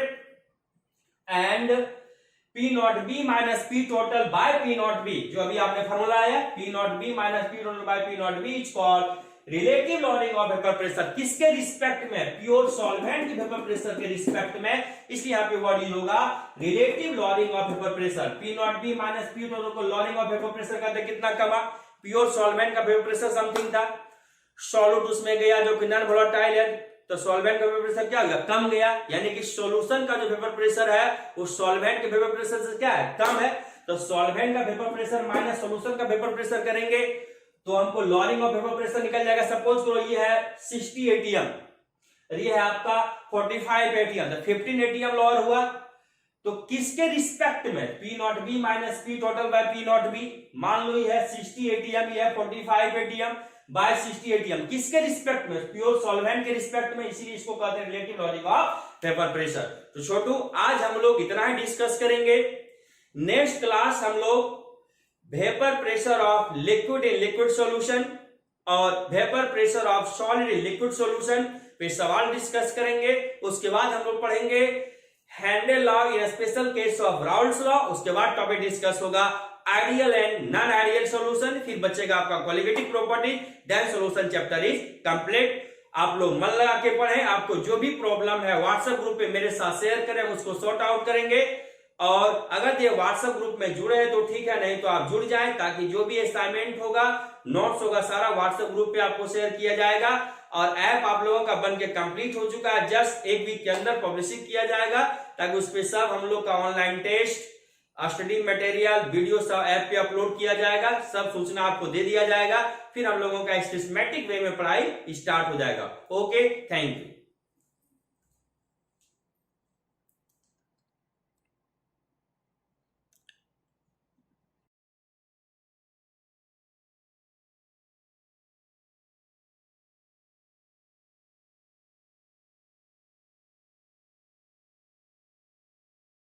and P not B minus P total by P not B, जो अभी आपने फॉर्मूला आया P not B minus P total by P not B is called relative lowering of vapour pressure. किसके respect में, pure solvent के vapour pressure के respect में, इसलिए यहाँ पे वर्ड यूज होगा relative lowering of vapour pressure. P not B minus P total को लॉरिंग ऑफ वेपर प्रेशर कहते हैं, कितना कमा, प्योर सॉल्वेंट का वेपर प्रेशर समथिंग था, सॉल्यूट उसमें गया जो कि नॉन वोलेटाइल है, तो सॉल्वेंट का वेपर प्रेशर क्या गया, कम गया। यानी कि सॉल्यूशन का जो वेपर प्रेशर है वो सॉल्वेंट के वेपर प्रेशर से क्या है, कम है। तो सॉल्वेंट का वेपर प्रेशर माइनस सॉल्यूशन का वेपर प्रेशर करेंगे तो हमको लॉरिंग ऑफ वेपर प्रेशर निकल जाएगा। सपोज करो ये है 60 एटीएम, ये है आपका 45 एटीएम, तो 15 एटीएम लॉर हुआ। तो किसके रिस्पेक्ट में, P not B minus P total by P not B. मान लो ये है 60 एटीएम, ये है 45 एटीएम बाय 60 एटीएम, किसके रिस्पेक्ट में, प्योर सॉल्वेंट के रिस्पेक्ट में, इसीलिए इसको कहते हैं relative lowering of vapour pressure. तो छोटू आज हम लोग इतना ही डिस्कस करेंगे। नेक्स्ट क्लास हम लोग vapour pressure of liquid in liquid solution और vapour pressure of solid in liquid solution पे सवाल डिस्कस करेंगे। उसके बाद हम लोग पढ़ेंगे हैंडेल law in special case of Raoult's law. उसके बाद टॉपिक डिस्कस होगा ideal and non ideal solution, फिर बचेगा आपका qualitative property, then solution chapter is complete. आप लोग मन लगा के पढ़ें, आपको जो भी प्रॉब्लम है व्हाट्सएप ग्रुप पे मेरे साथ शेयर करें, उसको सॉर्ट आउट करेंगे। और अगर ये व्हाट्सएप ग्रुप में जुड़े हैं तो ठीक है, नहीं तो आप जुड़ जाएं, ताकि जो भी असाइनमेंट होगा, नोट्स होगा, सारा व्हाट्सएप ग्रुप पे आपको शेयर किया जाएगा। और ऐप आप लोगों का बन के कंप्लीट हो चुका है, जस्ट एक वीक के अंदर पब्लिशिंग किया जाएगा, ताकि उस पर सब हम लोग का online test, study material, video सब ऐप पे अपलोड किया जाएगा, सब सूचना आपको दे दिया जाएगा। फिर हम लोगों का सिस्टमैटिक वे में पढ़ाई स्टार्ट हो जाएगा। Okay, thank you.